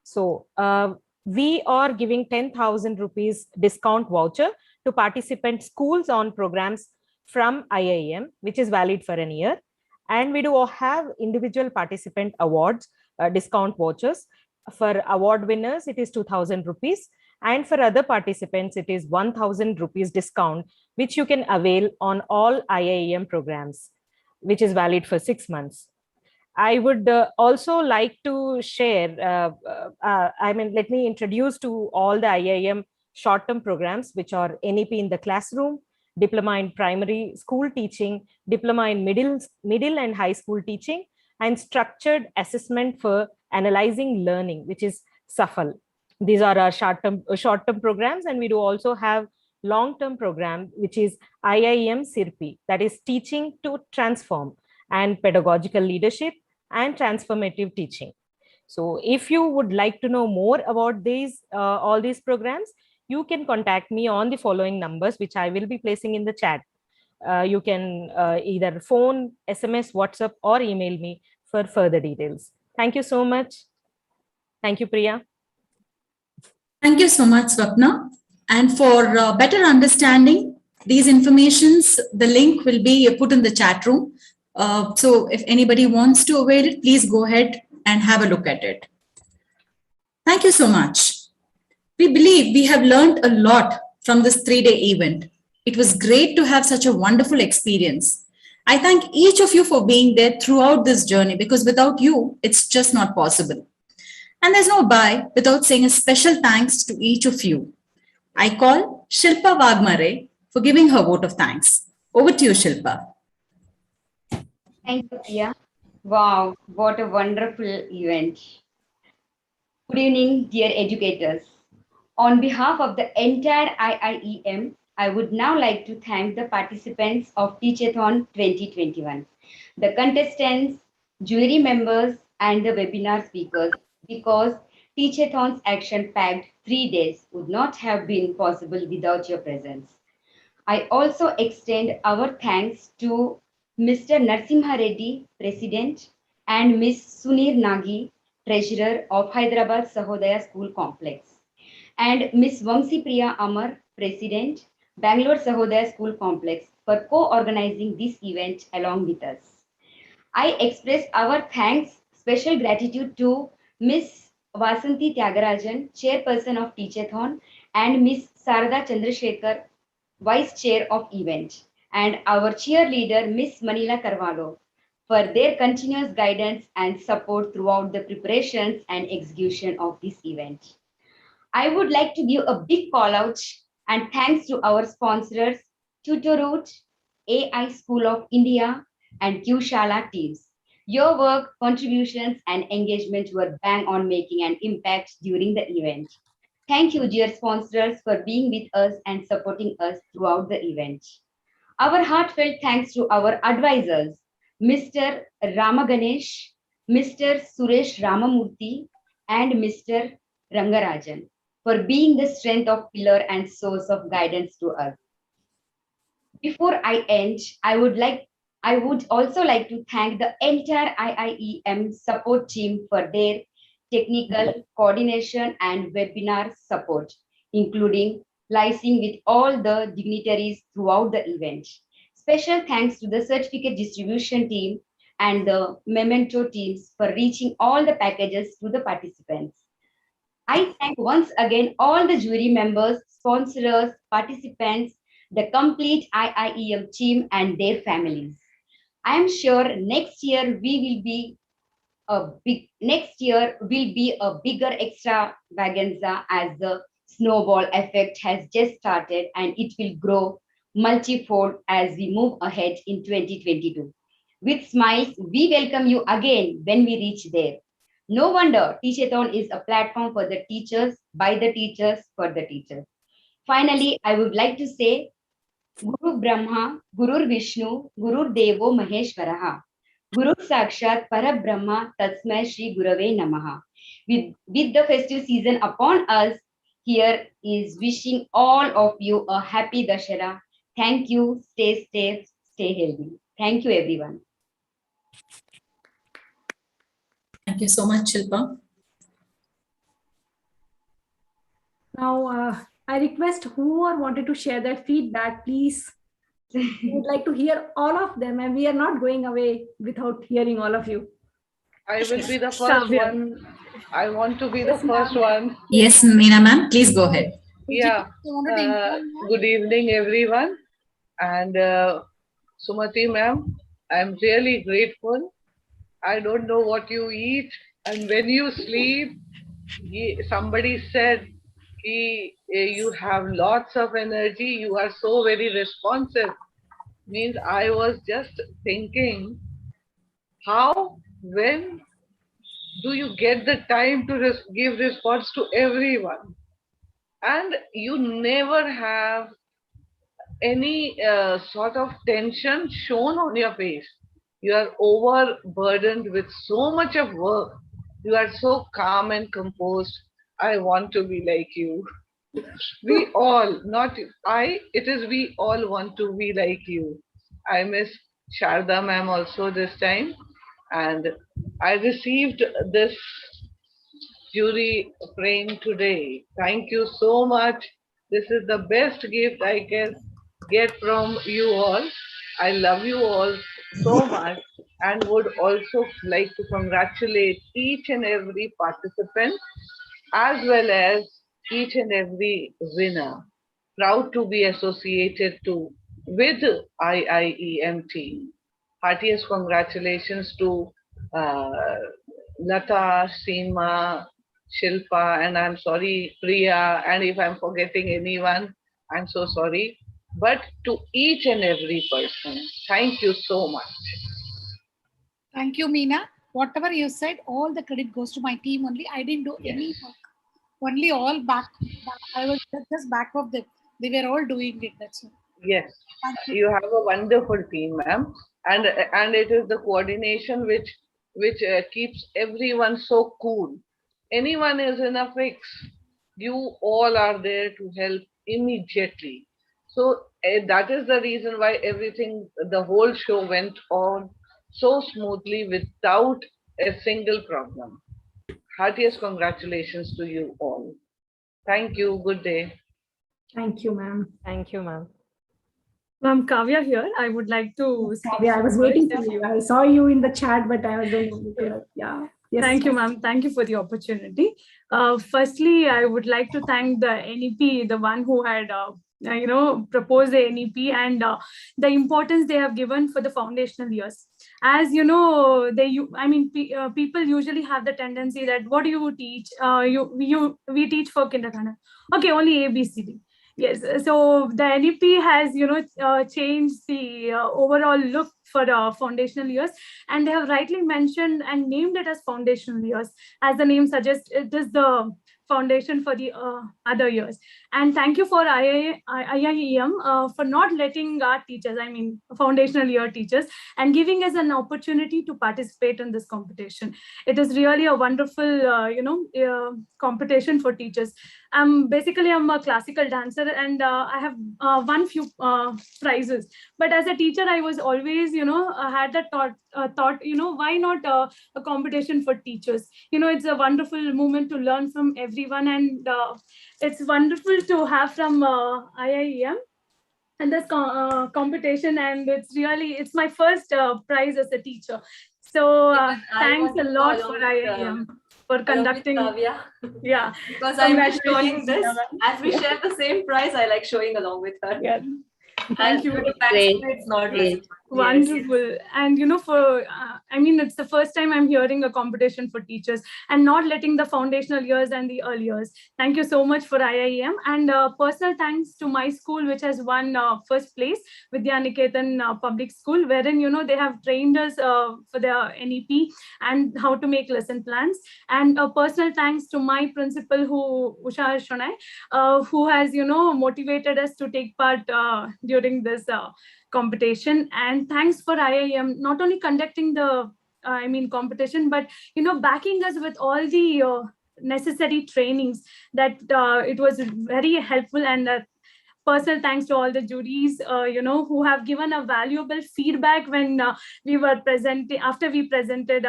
So we are giving 10,000 rupees discount voucher to participant schools on programs from IIEM, which is valid for an year. And we do have individual participant awards, discount vouchers. For award winners, it is 2,000 rupees. And for other participants, it is 1,000 rupees discount, which you can avail on all IIEM programs, which is valid for 6 months. I would also like to share, let me introduce to all the IIEM short-term programs, which are NEP in the classroom, Diploma in Primary School Teaching, Diploma in Middle and High School Teaching, and Structured Assessment for Analyzing Learning, which is SAFAL. These are our short-term programs, and we do also have long-term program, which is IIEM SIRPI, that is Teaching to Transform, and Pedagogical Leadership and Transformative Teaching. So if you would like to know more about these, all these programs, you can contact me on the following numbers, which I will be placing in the chat. You can either phone, SMS, WhatsApp, or email me for further details. Thank you so much. Thank you, Priya. Thank you so much, Swapna. And for better understanding these informations, the link will be put in the chat room. So if anybody wants to avail it, please go ahead and have a look at it. Thank you so much. We believe we have learned a lot from this 3-day event. It was great to have such a wonderful experience. I thank each of you for being there throughout this journey, because without you, it's just not possible. And there's no bye without saying a special thanks to each of you. I call Shilpa Wagmare for giving her vote of thanks. Over to you, Shilpa. Thank you, Priya. Wow, what a wonderful event. Good evening, dear educators. On behalf of the entire IIEM, I would now like to thank the participants of Teacheron 2021, the contestants, jury members, and the webinar speakers, because Teacheron's action-packed 3 days would not have been possible without your presence. I also extend our thanks to Mr. Narsimha Reddy, President, and Ms. Sunir Nagi, Treasurer of Hyderabad Sahodaya School Complex, and Ms. Vamsi Priya Amar, President, Bangalore Sahodaya School Complex, for co-organizing this event along with us. I express our thanks, special gratitude to Ms. Vasanti Tyagarajan, Chairperson of Teacheron, and Ms. Sarada Chandrasekhar, Vice Chair of Event, and our cheerleader, Ms. Manila Carvalho, for their continuous guidance and support throughout the preparations and execution of this event. I would like to give a big call out and thanks to our sponsors, Tutorroot, AI School of India, and Q-Shala teams. Your work, contributions, and engagement were bang on making an impact during the event. Thank you, dear sponsors, for being with us and supporting us throughout the event. Our heartfelt thanks to our advisors, Mr. Ramaganesh, Mr. Suresh Ramamurthy, and Mr. Rangarajan, for being the strength of pillar and source of guidance to us. Before I end, I would also like to thank the entire IIEM support team for their technical coordination and webinar support, including liaising with all the dignitaries throughout the event. Special thanks to the certificate distribution team and the memento teams for reaching all the packages to the participants. I thank once again all the jury members, sponsors, participants, the complete IIEM team and their families. I am sure next year will be a bigger extravaganza as the snowball effect has just started, and it will grow multifold as we move ahead in 2022. With smiles, we welcome you again when we reach there. No wonder Teacheron is a platform for the teachers, by the teachers, for the teachers. Finally, I would like to say Guru Brahma, Guru Vishnu, Guru Devo Maheshwaraha. Guru Sakshat Parabrahma Tatsmai Shri Gurave Namaha. With the festive season upon us, here is wishing all of you a happy Dashera. Thank you. Stay safe, stay healthy. Thank you, everyone. Thank you so much, Shilpa. Now, I request whoever wanted to share their feedback, please. We would like to hear all of them, and we are not going away without hearing all of you. I will be the first one. I want to be the first one. Yes, Meena ma'am, please go ahead. Yeah. Good evening, everyone. And Sumati ma'am, I'm really grateful. I don't know what you eat, and when you sleep, somebody said you have lots of energy, you are so very responsive. Means I was just thinking, how, when do you get the time to give response to everyone? And you never have any sort of tension shown on your face. You are overburdened with so much of work. You are so calm and composed. I want to be like you. We all, not I, it is we all want to be like you. I miss Sharda ma'am also this time. And I received this jury frame today. Thank you so much. This is the best gift I can get from you all. I love you all so much and would also like to congratulate each and every participant as well as each and every winner. Proud to be associated with IIEM team. Heartiest congratulations to uh, Lata, Seema, Shilpa, and I'm sorry, Priya, and if I'm forgetting anyone, I'm so sorry. But to each and every person, thank you so much. Thank you, Meena. Whatever you said, all the credit goes to my team only. I didn't do any work. Only all back. I was just back of them. They were all doing it. That's all. Yes, Thank you. you have a wonderful team, ma'am, and it is the coordination which keeps everyone so cool. Anyone is in a fix, you all are there to help immediately. So that is the reason why everything, the whole show went on so smoothly without a single problem. Heartiest congratulations to you all. Thank you. Good day. Thank you, ma'am. Thank you, ma'am. Ma'am, Kavya here. I would like to speak. Yeah, I was waiting for you. I saw you in the chat, but I was yeah. Yes, thank you, ma'am. Thank you for the opportunity. Firstly, I would like to thank the NEP, the one who had proposed the NEP, and the importance they have given for the foundational years. As you know, people usually have the tendency that what do you teach? We teach for kindergarten. Okay, only ABCD. Yes, so the NEP has changed the overall look for foundational years, and they have rightly mentioned and named it as foundational years. As the name suggests, it is the foundation for the other years. And thank you for IIEM for not letting our teachers, foundational year teachers, and giving us an opportunity to participate in this competition. It is really a wonderful competition for teachers. Basically, I'm a classical dancer, and I have won few prizes. But as a teacher, I was always, had that thought, why not a competition for teachers? It's a wonderful moment to learn from everyone, and it's wonderful to have from IIEM and this competition, and it's my first prize as a teacher. So thanks a lot for IIEM for conducting. Yeah, because I'm just showing this. As we share the same prize, I like showing along with her. Yeah. Thank you. It's not great. Wonderful. Yes. And it's the first time I'm hearing a competition for teachers and not letting the foundational years and the early years. Thank you so much for IIEM, and personal thanks to my school, which has won first place, Vidyaniketan Public School, wherein they have trained us for the NEP and how to make lesson plans. And a personal thanks to my principal, Usha Shonai, who has motivated us to take part during this competition. And thanks for IIM not only conducting the competition, but backing us with all the necessary trainings, that it was very helpful. And personal thanks to all the juries who have given a valuable feedback when we were presenting, after we presented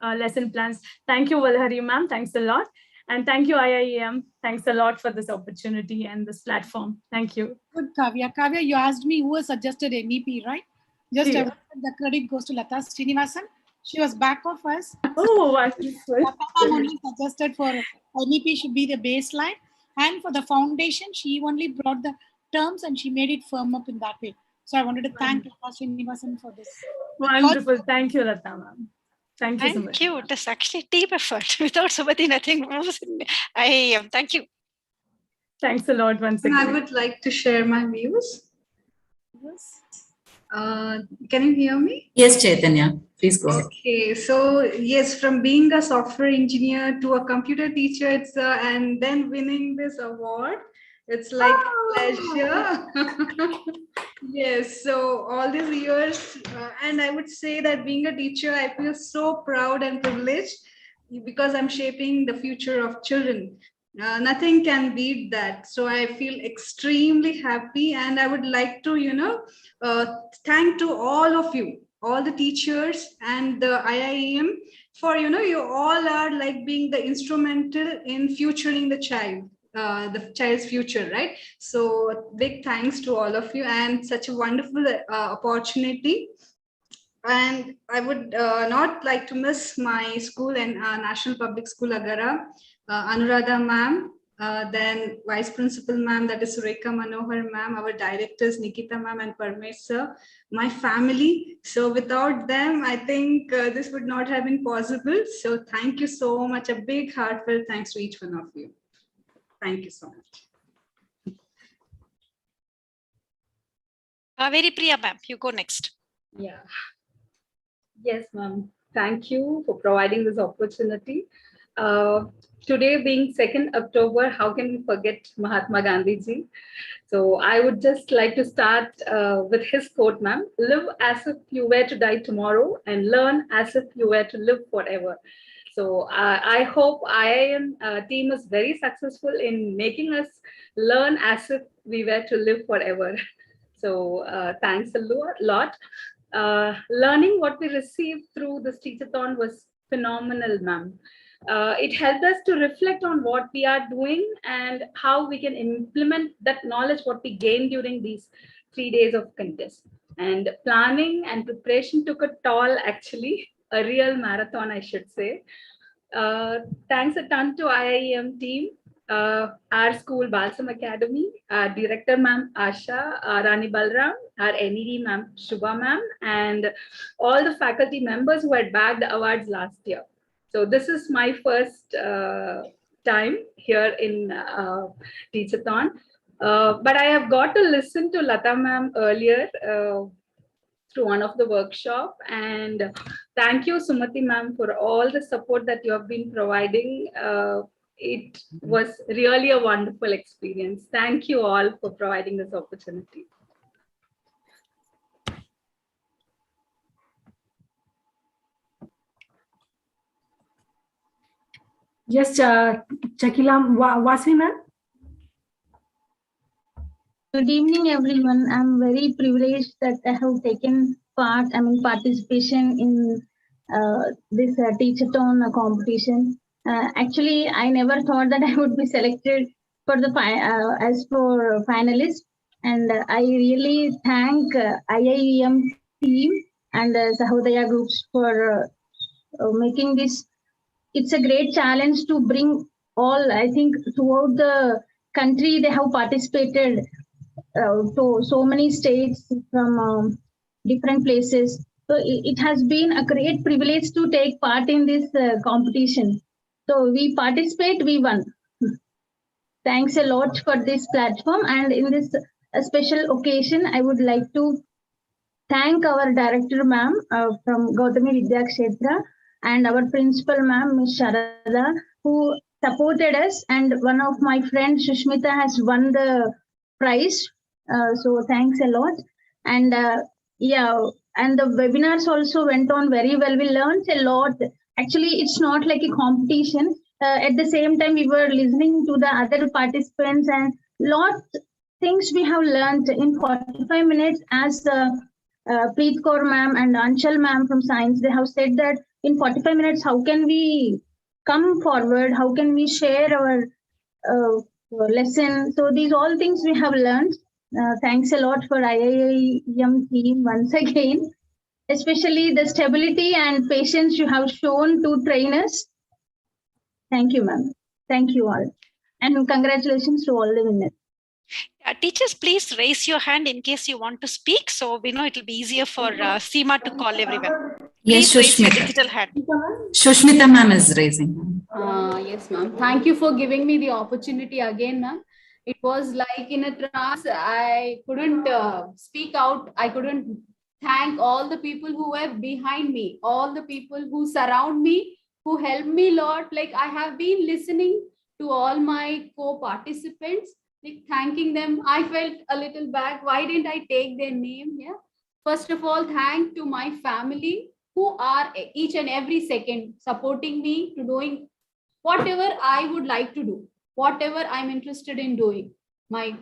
lesson plans. Thank you, Valhari ma'am. Thanks a lot. And thank you, IIEM. Thanks a lot for this opportunity and this platform. Thank you. Good, Kavya. Kavya, you asked me who has suggested NEP, right? Just the credit goes to Lata Srinivasan. She was back of us. Oh, wonderful. Lata only suggested for NEP should be the baseline. And for the foundation, she only brought the terms and she made it firm up in that way. So I wanted to thank Lata Srinivasan for this. Wonderful. Thank you, Lata ma'am. Thank you so much. Thank you. It is actually team effort. Without somebody, nothing moves. Thank you. Thanks a lot once again. I would like to share my views. Yes. Can you hear me? Yes, Chaitanya. Please go ahead. Okay, so yes, from being a software engineer to a computer teacher, and then winning this award, it's like a pleasure. Yes, so all these years, and I would say that being a teacher, I feel so proud and privileged because I'm shaping the future of children. Nothing can beat that. So I feel extremely happy, and I would like to, thank to all of you, all the teachers and the IIEM for, you all are like being the instrumental in futuring the child's future, right? So big thanks to all of you, and such a wonderful opportunity. And I would not like to miss my school and National Public School Agara, Anuradha ma'am, then Vice Principal ma'am, that is Surekha Manohar ma'am, our directors Nikita ma'am and Parmesh sir, my family. So without them, I think this would not have been possible. So thank you so much. A big heartfelt thanks to each one of you. Thank you so much. Very Priya ma'am, you go next. Yeah. Yes, ma'am. Thank you for providing this opportunity. Today being 2nd October, how can we forget Mahatma Gandhi ji? So I would just like to start with his quote, ma'am. Live as if you were to die tomorrow and learn as if you were to live forever. So I hope IIM team is very successful in making us learn as if we were to live forever. So thanks a lot. Learning what we received through this Teacheron was phenomenal, ma'am. It helped us to reflect on what we are doing and how we can implement that knowledge, what we gained during these 3 days of contest. And planning and preparation took a toll, actually, a real marathon, I should say. Thanks a ton to IIEM team, our school Balsam Academy, our director ma'am Asha, Rani Balram, our NED ma'am Shubha ma'am, and all the faculty members who had bagged the awards last year. So this is my first time here in Teacheron, but I have got to listen to Lata ma'am earlier through one of the workshop, and thank you Sumati ma'am for all the support that you have been providing. It was really a wonderful experience. Thank you all for providing this opportunity. Yes, Chakila Wasmi ma'am. Good evening, everyone. I'm very privileged that I have taken part, participation in this Teacheron competition. Actually, I never thought that I would be selected for the as for finalist, and I really thank IIEM team and Sahodaya groups for making this. It's a great challenge to bring all. I think throughout the country they have participated. To so many states from different places. So it has been a great privilege to take part in this competition. So we participate, we won. Thanks a lot for this platform. And in this special occasion, I would like to thank our director ma'am from Gautami Vidya Kshetra and our principal ma'am, Ms. Sharada, who supported us. And one of my friends, Shushmita, has won the prize. So thanks a lot. And and the webinars also went on very well. We learned a lot. Actually, it's not like a competition. At the same time, we were listening to the other participants and lot things we have learned in 45 minutes. As Preet Kaur ma'am and Anchal ma'am from science, they have said that in 45 minutes, how can we come forward? How can we share our lesson? So these all things we have learned. Thanks a lot for IIEM team once again, especially the stability and patience you have shown to train us. Thank you, ma'am. Thank you all. And congratulations to all the winners. Teachers, please raise your hand in case you want to speak. So we know it will be easier for Seema to call everyone. Please Yes, raise your Shushmita. digital hand. Shushmita ma'am is raising. Yes, ma'am. Thank you for giving me the opportunity again, ma'am. It was like in a trance. I couldn't speak out. I couldn't thank all the people who were behind me, all the people who surround me, who helped me a lot. Like I have been listening to all my co-participants, like thanking them. I felt a little bad. Why didn't I take their name? Yeah. First of all, thank to my family who are each and every second supporting me to doing whatever I would like to do, whatever I'm interested in doing. My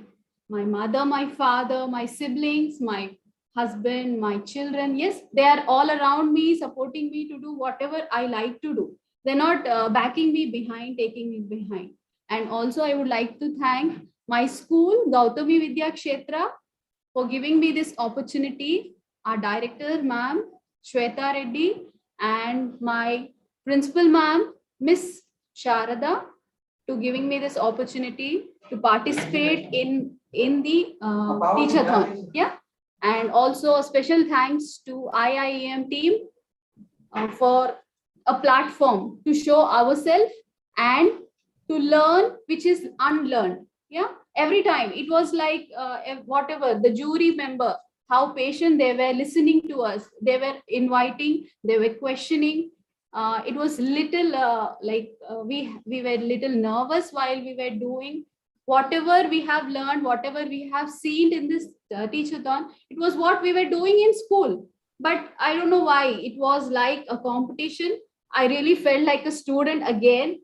mother, my father, my siblings, my husband, my children, yes, they are all around me, supporting me to do whatever I like to do. They're not backing me behind, taking me behind. And also I would like to thank my school, Gautami Vidya Kshetra, for giving me this opportunity, our director, ma'am, Shweta Reddy, and my principal, ma'am, Miss Sharada, to giving me this opportunity to participate in the Teacheron. Yeah. And also a special thanks to IIEM team for a platform to show ourselves and to learn which is unlearned. Yeah. Every time it was like whatever the jury member, how patient they were listening to us. They were inviting, they were questioning. It was little we were little nervous while we were doing whatever we have learned, whatever we have seen in this Teacheron. It was what we were doing in school, but I don't know why it was like a competition. I really felt like a student again.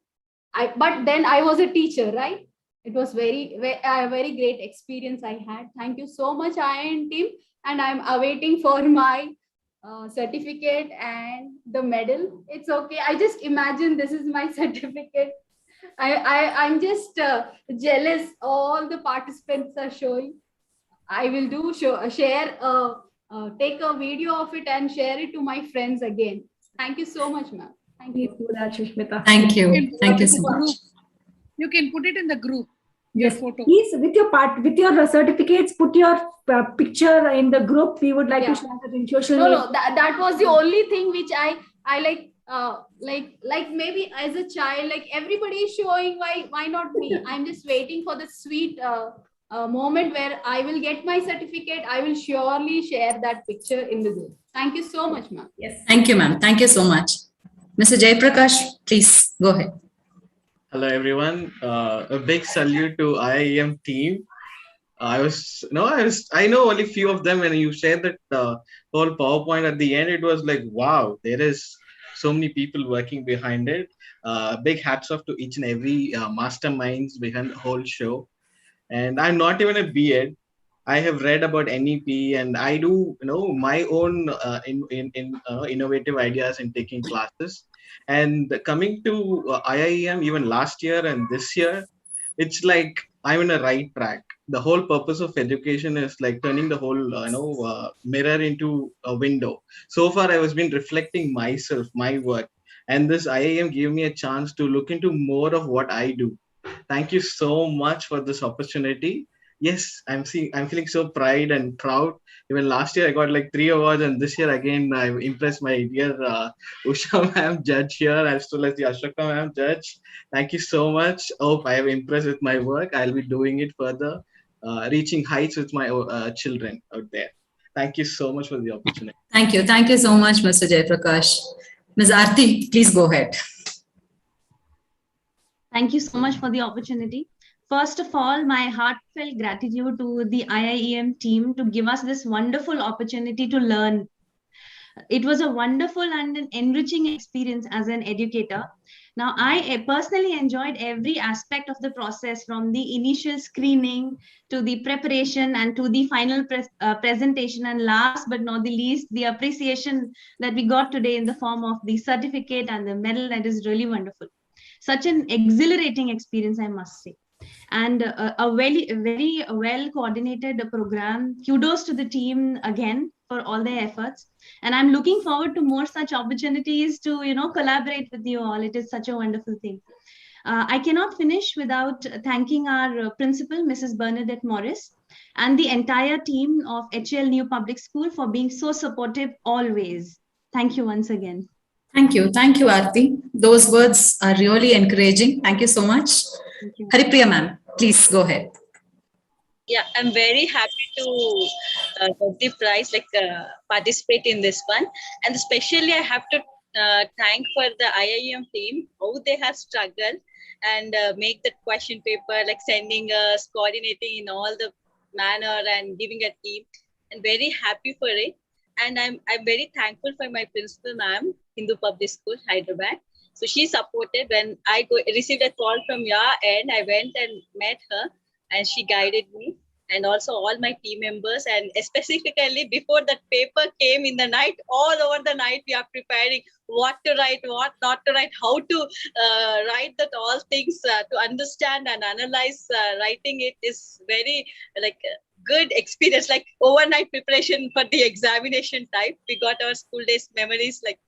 But then I was a teacher, right? It was a very great experience I had. Thank you so much, IIEM team, and I'm awaiting for my certificate and the medal. It's okay. I just imagine this is my certificate. I'm just jealous. All the participants are showing. I will take a video of it and share it to my friends again. Thank you so much, ma'am. Thank you. Thank you. Thank you so much. You can put it in the group. Yes, photo. Please, with your certificates, put your picture in the group. We would like to Yeah. share that in social media. No, that was the only thing which I like maybe as a child, like everybody is showing, why not me? I'm just waiting for the sweet moment where I will get my certificate. I will surely share that picture in the group. Thank you so much, ma'am. Yes. Thank you, ma'am. Thank you so much. Mr. Jayaprakash, please go ahead. Hello, everyone. A big salute to IIEM team. I know only few of them, and you shared that whole PowerPoint at the end. It was like, wow, there is so many people working behind it. Big hats off to each and every masterminds behind the whole show. And I'm not even a BEd. I have read about NEP, and I do my own innovative ideas in taking classes. And coming to IIEM, even last year and this year, it's like I'm in a right track. The whole purpose of education is like turning the whole mirror into a window. So far, I was been reflecting myself, my work, and this IIM gave me a chance to look into more of what I do. Thank you so much for this opportunity. Yes, I'm feeling so pride and proud. Even last year I got like 3 awards, and this year again I impressed my dear Usha ma'am judge here, as well as the Ashoka ma'am judge. Thank you so much. Hope I have impressed with my work. I'll be doing it further, reaching heights with my children out there. Thank you so much for the opportunity. Thank you. Thank you so much, Mr. Jayaprakash. Ms. Aarti, please go ahead. Thank you so much for the opportunity. First of all, my heartfelt gratitude to the IIEM team to give us this wonderful opportunity to learn. It was a wonderful and an enriching experience as an educator. Now, I personally enjoyed every aspect of the process, from the initial screening to the preparation and to the final presentation. And last but not the least, the appreciation that we got today in the form of the certificate and the medal. That is really wonderful. Such an exhilarating experience, I must say. And a very well coordinated program. Kudos to the team again for all their efforts. And I'm looking forward to more such opportunities to, collaborate with you all. It is such a wonderful thing. I cannot finish without thanking our principal, Mrs. Bernadette Morris, and the entire team of HL New Public School for being so supportive always. Thank you once again. Thank you. Thank you, Aarti. Those words are really encouraging. Thank you so much. Haripriya ma'am, please go ahead. Yeah, I'm very happy to get the prize, participate in this one. And especially I have to thank for the IIEM team, how they have struggled and make the question paper, like sending us, coordinating in all the manner and giving a team. And very happy for it. And I'm very thankful for my principal ma'am, Hindu Public School, Hyderabad. So she supported. When I received a call from your end, I went and met her, and she guided me, and also all my team members. And specifically before that paper came in the night, all over the night we are preparing what to write, what not to write, how to write that all things to understand and analyze. Writing it is very good experience, like overnight preparation for the examination type. We got our school days memories, like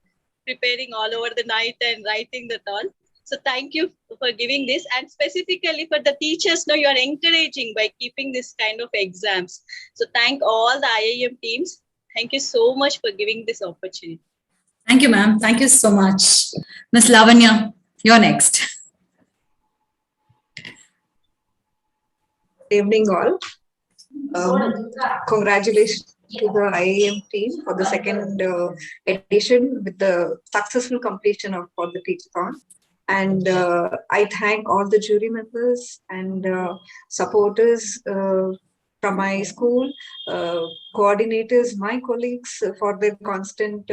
preparing all over the night and writing that all. So thank you for giving this, and specifically for the teachers. Now you are encouraging by keeping this kind of exams. So thank all the IIEM teams. Thank you so much for giving this opportunity. Thank you, ma'am. Thank you so much. Ms. Lavanya, you're next. Good evening, all. Congratulations to the IIM team for the second edition with the successful completion of for the Teacheron. And I thank all the jury members and supporters from my school, coordinators, my colleagues for their constant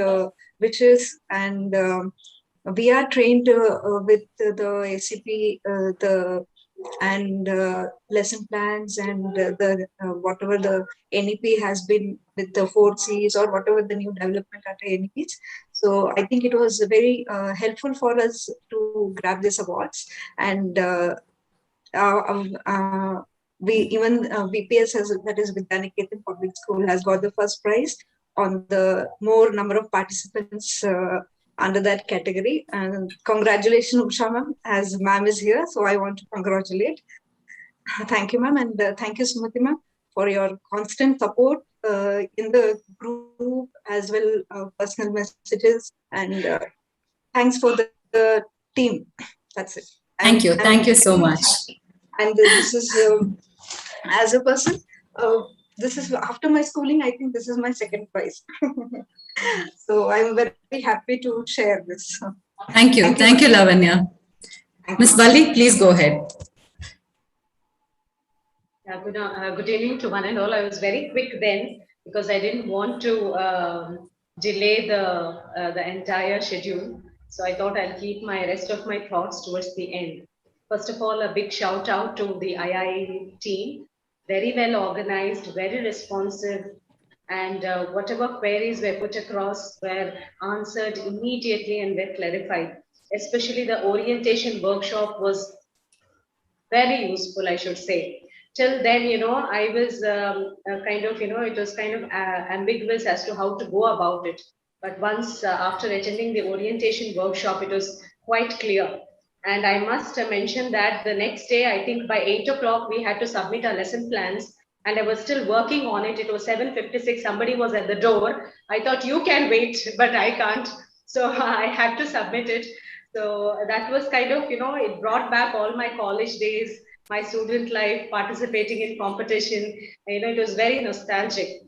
wishes. And we are trained with the SCP, and lesson plans and the whatever the NEP has been with the 4Cs or whatever the new development at NEPs. So I think it was very helpful for us to grab these awards. And we even VPS has, that is Vidyaniketan Public School, has got the first prize on the more number of participants under that category. And congratulations, Usha ma'am, as ma'am is here. So I want to congratulate. Thank you, ma'am. And thank you, Sumati ma'am, for your constant support in the group as well, personal messages. And thanks for the team. That's it. Thank you. Thank you so much. And this is, as a person, this is after my schooling, I think this is my second prize. So I'm very happy to share this. Thank you. Thank you, Lavanya. Ms. Bali, please go ahead. Yeah, good evening to one and all. I was very quick then because I didn't want to delay the entire schedule. So I thought I'll keep my rest of my thoughts towards the end. First of all, a big shout out to the II team. Very well organized, very responsive, and whatever queries were put across were answered immediately and were clarified. Especially the orientation workshop was very useful, I should say. Till then, I was it was kind of ambiguous as to how to go about it. But once after attending the orientation workshop, it was quite clear. And I must mention that the next day, I think by 8 o'clock, we had to submit our lesson plans. And I was still working on it. It was 7:56. Somebody was at the door. I thought you can wait, but I can't. So I had to submit it. So that was kind of, it brought back all my college days, my student life, participating in competition. It was very nostalgic.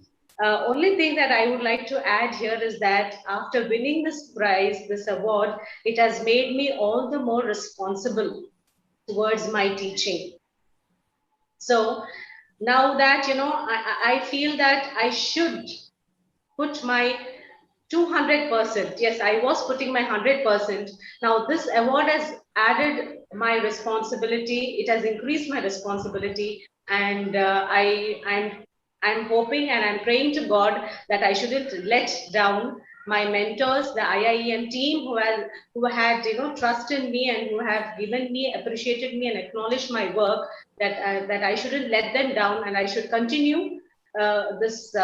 Only thing that I would like to add here is that after winning this prize, this award, it has made me all the more responsible towards my teaching. So now that, I feel that I should put my 200%. Yes, I was putting my 100%. Now this award has added my responsibility. It has increased my responsibility. And I'm hoping and I'm praying to God that I shouldn't let down my mentors, the IIEM team who had trust in me and who have given me, appreciated me and acknowledged my work, that I shouldn't let them down and I should continue this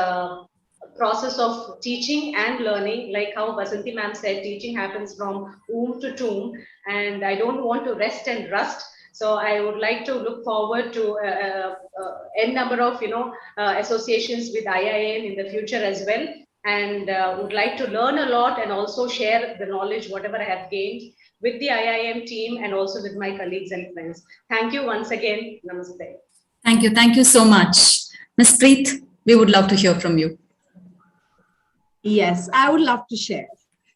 process of teaching and learning. Like how Vasanti ma'am said, teaching happens from womb to tomb, and I don't want to rest and rust. So I would like to look forward to n number of associations with IIM in the future as well, and would like to learn a lot and also share the knowledge whatever I have gained with the IIM team and also with my colleagues and friends. Thank you once again. Namaste. Thank you. Thank you so much. Ms. Preet, we would love to hear from you. Yes, I would love to share.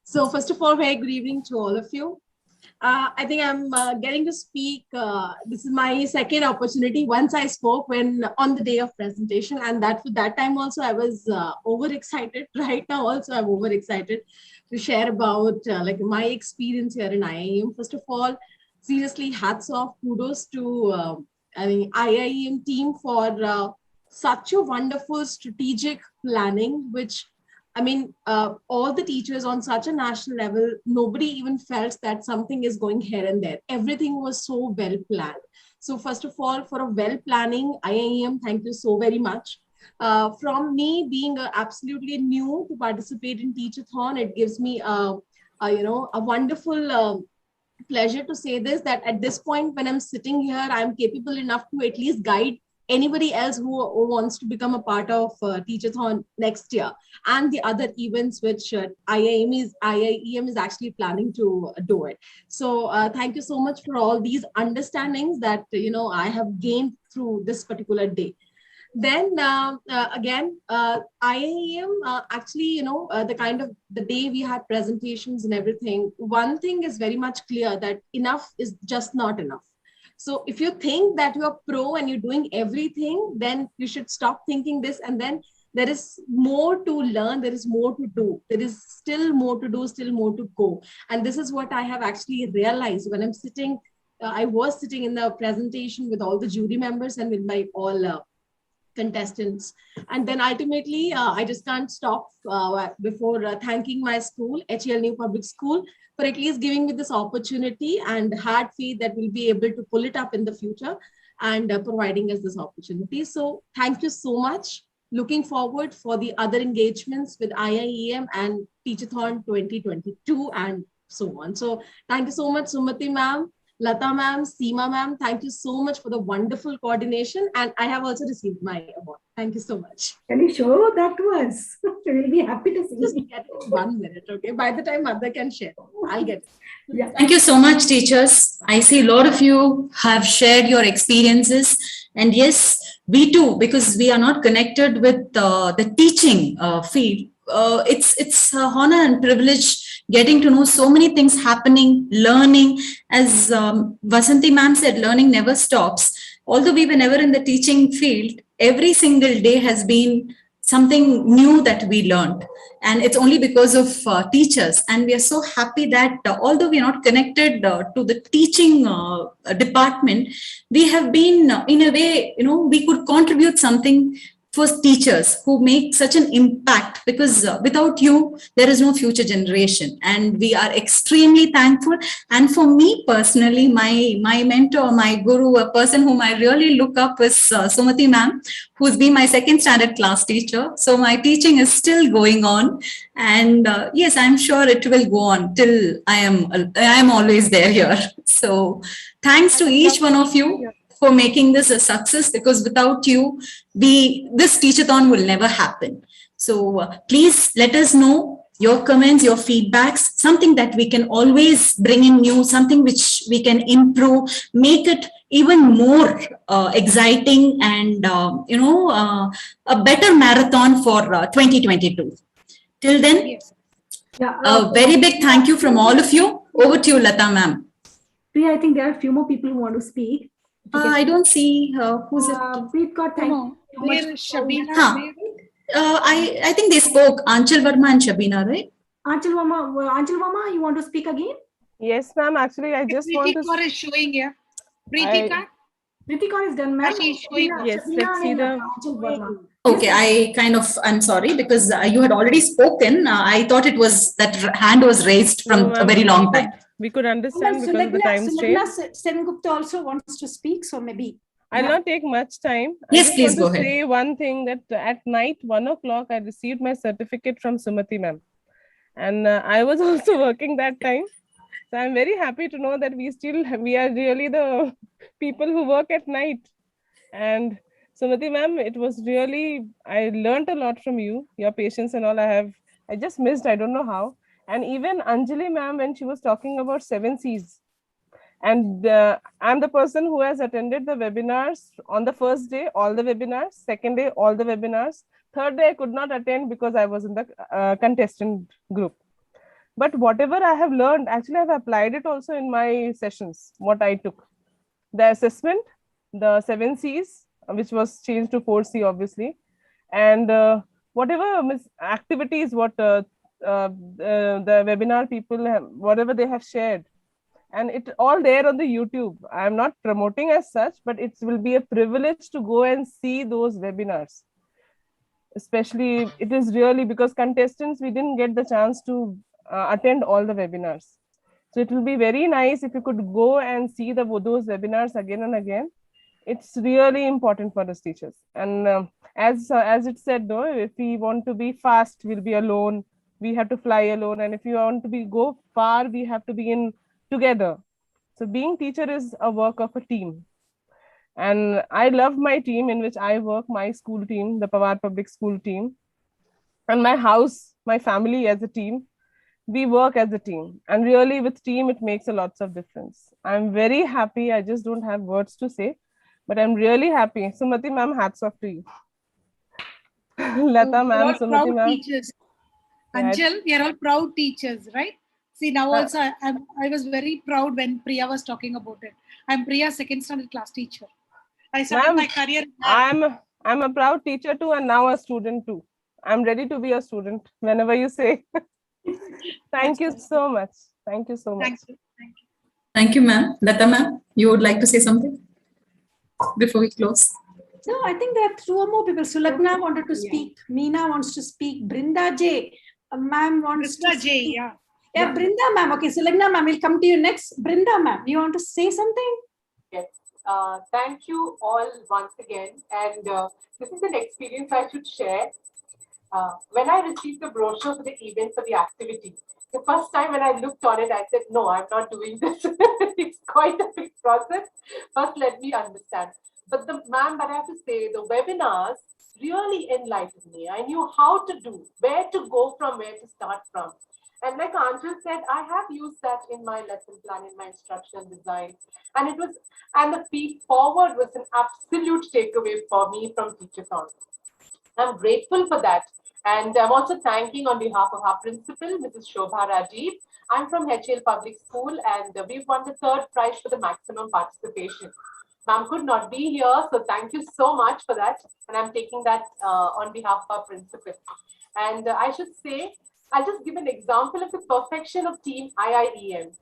So first of all, very good evening to all of you. I think I'm getting to speak. This is my second opportunity. Once I spoke when on the day of presentation, and that time also I was overexcited. Right now also I'm overexcited to share about like my experience here in IIEM. First of all, seriously, hats off, kudos to IIEM team for such a wonderful strategic planning, which all the teachers on such a national level, nobody even felt that something is going here and there. Everything was so well planned. So first of all, for a well planning IIEM, thank you so very much. From me being absolutely new to participate in Teacheron, it gives me a wonderful pleasure to say this, that at this point when I'm sitting here, I'm capable enough to at least guide anybody else who wants to become a part of Teacheron next year and the other events which IIEM is actually planning to do it. So thank you so much for all these understandings that I have gained through this particular day. Then again, IIEM actually, the day we had presentations and everything, one thing is very much clear, that enough is just not enough. So if you think that you're pro and you're doing everything, then you should stop thinking this, and then there is more to learn, there is more to do, there is still more to do, still more to go. And this is what I have actually realized when I'm sitting, I was sitting in the presentation with all the jury members and with my all contestants. And then ultimately, I just can't stop before thanking my school, HEL New Public School, for at least giving me this opportunity, and had faith that we'll be able to pull it up in the future, and providing us this opportunity. So thank you so much. Looking forward for the other engagements with IIEM and Teacheron 2022 and so on. So thank you so much, Sumati ma'am, Lata ma'am, Seema ma'am. Thank you so much for the wonderful coordination. And I have also received my award. Thank you so much. Can you show that to us? We'll be happy to see. Just get it 1 minute, okay? By the time Mother can share, I'll get it. Yeah. Thank you so much, teachers. I see a lot of you have shared your experiences. And yes, we too, because we are not connected with the teaching field. It's an honor and privilege getting to know so many things happening, learning. As Vasanti ma'am said, learning never stops. Although we were never in the teaching field, every single day has been something new that we learned. And it's only because of teachers. And we are so happy that although we are not connected to the teaching department, we have been, in a way, we could contribute something for teachers who make such an impact, because without you, there is no future generation. And we are extremely thankful. And for me personally, my mentor, my guru, a person whom I really look up is Sumati ma'am, who's been my second standard class teacher. So my teaching is still going on. And yes, I'm sure it will go on till I am always there here. So thanks to each one of you for making this a success, because without you, this Teacheron will never happen. So please let us know your comments, your feedbacks, something that we can always bring in new, something which we can improve, make it even more exciting, and a better marathon for 2022. Till then, a very big thank you from all of you. Over to you, Lata ma'am. Priya, I think there are a few more people who want to speak. I don't see who's it. Preet Kaur, thank you so much. Shabina. I think they spoke. Anchal Verma and Shabina, right? Anchal Verma, you want to speak again? Yes, ma'am. Actually, I just want to. Preeti Kaur is showing here. Preeti Kaur is done, ma'am. Yes, let's see the. Okay, I'm sorry, because you had already spoken. I thought it was that hand was raised from a very long time. We could understand because of the time strain. Sengupta also wants to speak, so maybe. I'll not take much time. Yes, please go ahead. I just want to say one thing, that at night, 1 o'clock, I received my certificate from Sumati ma'am. And I was also working that time. So I'm very happy to know that we are really the people who work at night. And Sumati ma'am, it was really, I learned a lot from you, your patience and all. I just missed, I don't know how. And even Anjali ma'am, when she was talking about 7 C's, and I'm the person who has attended the webinars on the first day, all the webinars, second day, all the webinars, third day I could not attend because I was in the contestant group. But whatever I have learned, actually I've applied it also in my sessions, what I took. The assessment, the 7 C's, which was changed to 4C obviously, and whatever activities, what the webinar people have, whatever they have shared, and it's all there on the YouTube. I'm not promoting as such, but it will be a privilege to go and see those webinars. Especially, it is really because contestants, we didn't get the chance to attend all the webinars. So it will be very nice if you could go and see those webinars again and again. It's really important for us teachers. And as it said, though, if we want to be fast, we'll be alone. We have to fly alone. And if you want to go far, we have to be in together. So being teacher is a work of a team. And I love my team in which I work, my school team, the Pawar Public School team, and my house, my family as a team. We work as a team, and really with team, it makes a lots of difference. I'm very happy. I just don't have words to say, But I'm really happy. Sumati ma'am, hats off to you. Lata We're ma'am, all Sumati proud ma'am. teachers. Yeah, Anjal, we are all proud teachers, right? See, now also I was very proud when Priya was talking about it. I'm Priya's second standard class teacher. I started my career. I'm a proud teacher too, and now a student too. I'm ready to be a student whenever you say. Thank you so much. Thank you so much. Thank you. Thank you. Thank you, ma'am. Lata ma'am, you would like to say something before we close? No, I think there are two or more people. Sulagna wanted to speak. Meena wants to speak. Brinda J. Ma'am wants to speak. Yeah. Yeah, Brinda ma'am. Okay, Sulagna ma'am, we'll come to you next. Brinda ma'am, you want to say something? Yes. Thank you all once again. And this is an experience I should share. When I received the brochure for the event for the activity, the first time when I looked on it, I said, no, I'm not doing this. It's quite a big process. First, let me understand. But the ma'am, but I have to say, the webinars really enlightened me. I knew how to do, where to go from, where to start from. And like Anjal said, I have used that in my lesson plan, in my instructional design. And the feed forward was an absolute takeaway for me from Teacheron. I'm grateful for that. And I'm also thanking on behalf of our principal, Mrs. Shobha Rajiv. I'm from HL Public School, and we've won the 3rd prize for the maximum participation. Ma'am could not be here, so thank you so much for that. And I'm taking that on behalf of our principal. And I should say, I'll just give an example of the perfection of Team IIEM.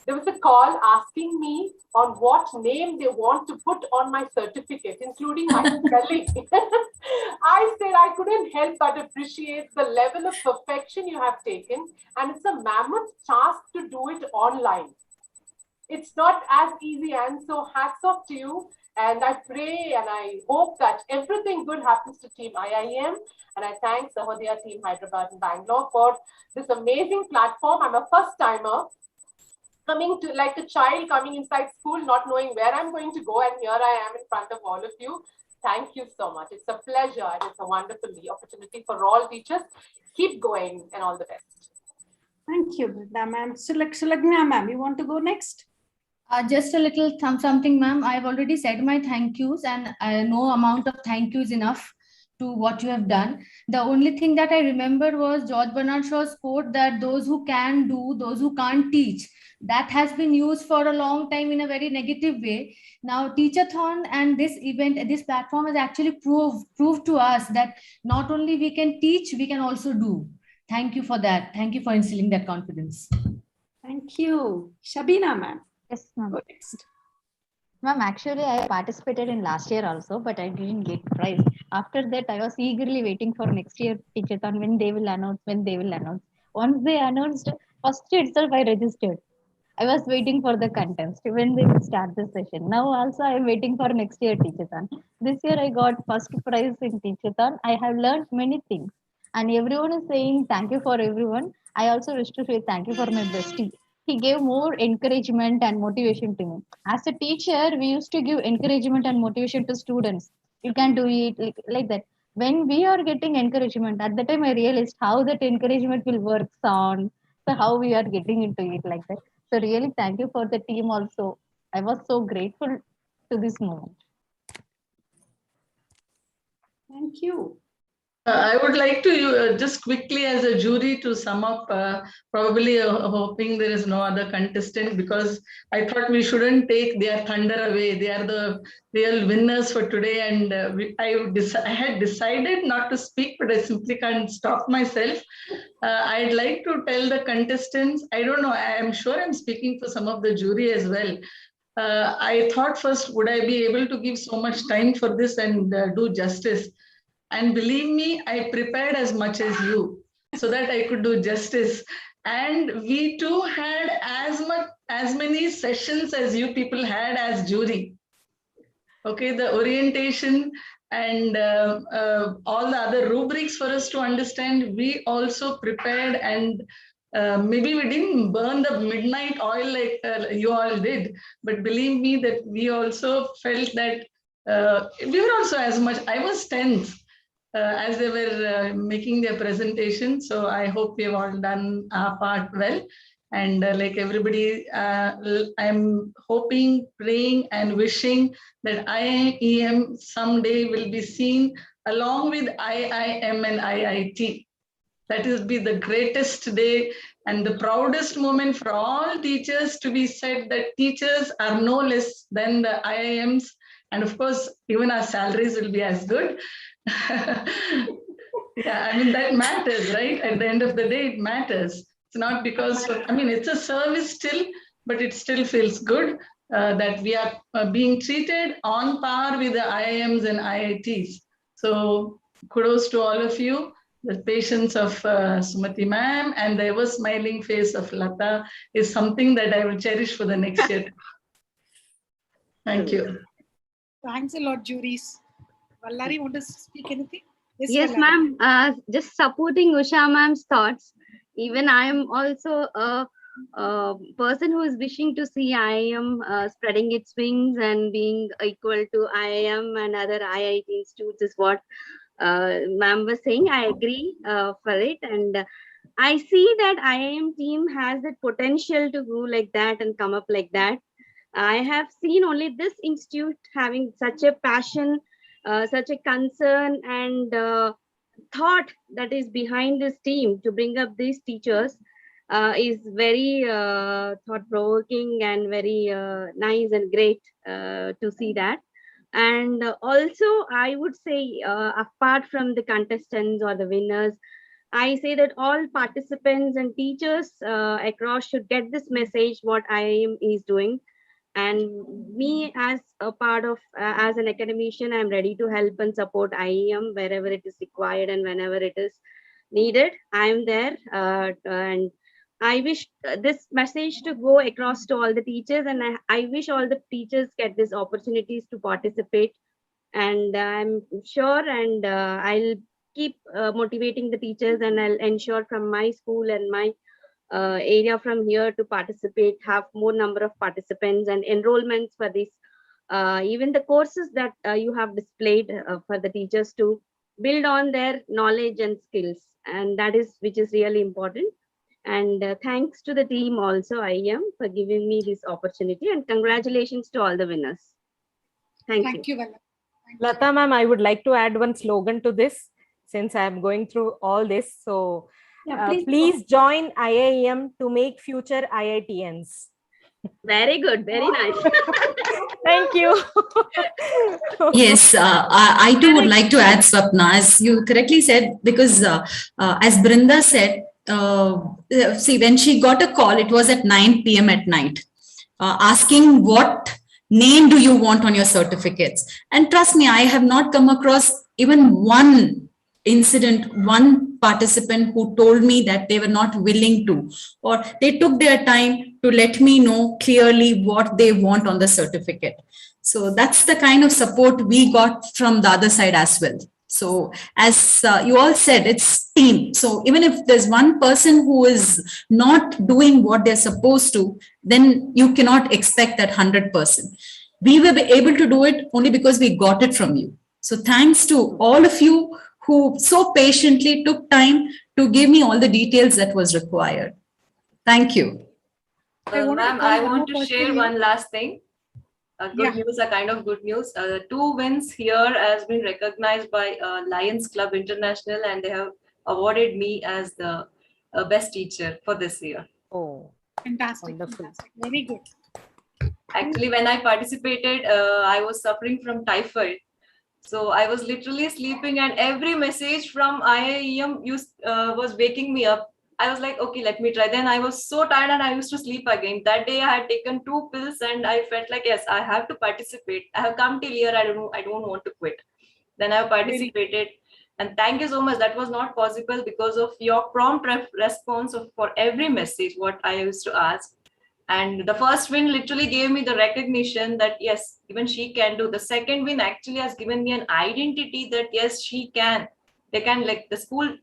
There was a call asking me on what name they want to put on my certificate, including my spelling. I said I couldn't help but appreciate the level of perfection you have taken, and it's a mammoth task to do it online. It's not as easy, and so hats off to you. And I pray and I hope that everything good happens to Team IIEM. And I thank Sahodaya Team Hyderabad and Bangalore for this amazing platform. I'm a first timer, coming to like a child coming inside school, not knowing where I'm going to go. And here I am in front of all of you. Thank you so much. It's a pleasure and it's a wonderful opportunity for all teachers. Keep going and all the best. Thank you, ma'am. Sulagna ma'am, you want to go next? Just a little something, ma'am. I've already said my thank yous, and no amount of thank yous enough to what you have done. The only thing that I remember was George Bernard Shaw's quote that those who can do, those who can't teach. That has been used for a long time in a very negative way. Now, Teacheron and this event, this platform has actually proved to us that not only we can teach, we can also do. Thank you for that. Thank you for instilling that confidence. Thank you. Shabina ma'am. Yes, ma'am. Ma'am, actually, I participated in last year also, but I didn't get prize. After that, I was eagerly waiting for next year Teacheron when they will announce. Once they announced, first itself I registered. I was waiting for the contest when they will start the session. Now also I am waiting for next year Teacheron. This year I got first prize in Teacheron. I have learned many things, and everyone is saying thank you for everyone. I also wish to say thank you for my bestie. He gave more encouragement and motivation to me. As a teacher, we used to give encouragement and motivation to students. You can do it like that. When we are getting encouragement, at the time I realized how that encouragement will work on. So how we are getting into it like that. So really thank you for the team also. I was so grateful to this moment. Thank you. I would like to just quickly as a jury to sum up, probably hoping there is no other contestant, because I thought we shouldn't take their thunder away. They are the real winners for today. And I had decided not to speak, but I simply can't stop myself. I'd like to tell the contestants, I don't know, I'm sure I'm speaking for some of the jury as well. I thought first, would I be able to give so much time for this and do justice? And believe me, I prepared as much as you so that I could do justice. And we too had as many sessions as you people had as jury. Okay, the orientation and all the other rubrics for us to understand, we also prepared, and maybe we didn't burn the midnight oil like you all did, but believe me that we also felt that we were also as much, I was tense. As they were making their presentation. So I hope we have all done our part well. And like everybody, I'm hoping, praying, and wishing that IIEM someday will be seen along with IIM and IIT. That will be the greatest day and the proudest moment for all teachers to be said that teachers are no less than the IIMs. And of course, even our salaries will be as good. Yeah, I mean, that matters, right? At the end of the day, it matters. It's not because of, I mean, it's a service still, but it still feels good that we are being treated on par with the IIMs and IITs. So kudos to all of you. The patience of Sumati ma'am and the ever smiling face of Lata is something that I will cherish for the next year. Thank you. Thanks a lot, juries. Vallari, want to speak anything? Yes, ma'am. Just supporting Usha ma'am's thoughts. Even I am also a person who is wishing to see IIM spreading its wings and being equal to IIM and other IIT institutes is what ma'am was saying. I agree for it. And I see that IIM team has the potential to go like that and come up like that. I have seen only this institute having such a passion, such a concern and thought that is behind this team to bring up these teachers is very thought-provoking and very nice and great to see that. And also, I would say, apart from the contestants or the winners, I say that all participants and teachers across should get this message what IIM is doing. And me as a part of, as an academician, I'm ready to help and support IIM wherever it is required and whenever it is needed. I'm there. And I wish this message to go across to all the teachers, and I wish all the teachers get these opportunities to participate. And I'm sure, and I'll keep motivating the teachers, and I'll ensure from my school and my area from here to participate, have more number of participants and enrollments for this. Even the courses that you have displayed for the teachers to build on their knowledge and skills, and that is which is really important. And thanks to the team also, IIM, for giving me this opportunity, and congratulations to all the winners. Thank you. Valla. Lata ma'am, I would like to add one slogan to this since I'm going through all this. So please join IIM to make future IITians. Very good. Very nice. Thank you. Yes, I too would like to add, Swapna, as you correctly said, because as Brinda said, see, when she got a call, it was at 9 p.m. at night, asking what name do you want on your certificates. And trust me, I have not come across even one incident, one participant who told me that they were not willing to, or they took their time to let me know clearly what they want on the certificate. So that's the kind of support we got from the other side as well. So as you all said, it's team. So even if there's one person who is not doing what they're supposed to, then you cannot expect that 100%. We were able to do it only because we got it from you. So thanks to all of you who so patiently took time to give me all the details that was required. Thank you. Ma'am, I want to share one last thing. Good news, a kind of good news. 2 wins here has been recognized by Lions Club International, and they have awarded me as the best teacher for this year. Oh, fantastic. Fantastic. Very good. Actually, when I participated, I was suffering from typhoid. So I was literally sleeping, and every message from IIEM was waking me up. I was like, okay, let me try. Then I was so tired and I used to sleep again. That day I had taken 2 pills and I felt like, yes, I have to participate. I have come till here. I don't want to quit. Then I participated. And thank you so much. That was not possible because of your prompt response for every message, what I used to ask. And the first win literally gave me the recognition that, yes, even she can do. The second win actually has given me an identity that, yes, she can. They can, like the school,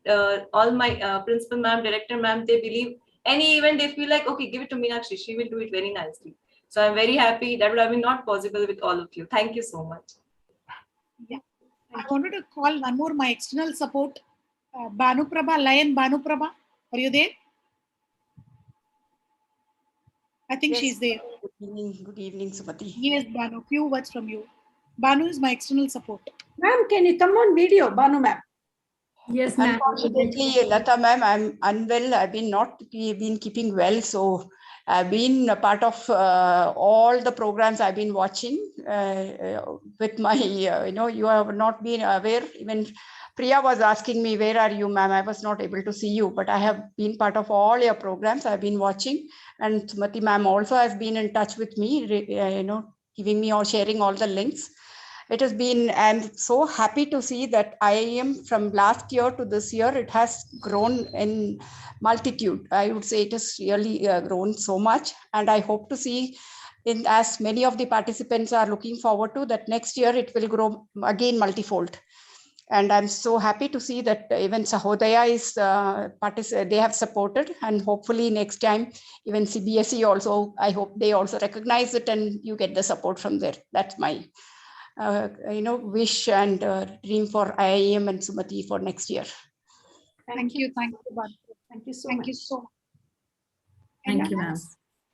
all my principal ma'am, director ma'am, they believe any event, they feel like, okay, give it to Meenakshi. She will do it very nicely. So I'm very happy. That would have been not possible with all of you. Thank you so much. Yeah. I wanted to call one more my external support, Bhanuprabha, Lion Bhanuprabha. Are you there? I think Yes. she's there. Good evening, Sumati. Yes, Banu, few words from you. Banu is my external support. Ma'am, can you come on video, Banu ma'am? Yes, ma'am. Unfortunately, Lata ma'am, I'm unwell. I've been keeping well, so I've been a part of all the programs I've been watching with my, you have not been aware. Even Priya was asking me, where are you, ma'am? I was not able to see you, but I have been part of all your programs I've been watching. And Sumati ma'am also has been in touch with me, giving me or sharing all the links. It has been, I'm so happy to see that IIEM from last year to this year, it has grown in multitude. I would say it has really grown so much. And I hope to see, as many of the participants are looking forward to, that next year it will grow again multifold. And I'm so happy to see that even Sahodaya is they have supported, and hopefully next time even CBSE also, I hope they also recognize it and you get the support from there. That's my wish and dream for IIEM and Sumati for next year. Thank you. Thank you, Banu. Thank you so much. Thank you, ma'am.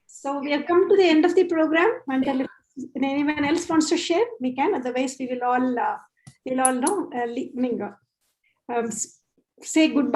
So we have come to the end of the program. And if anyone else wants to share, we can. Otherwise, we will all say goodbye.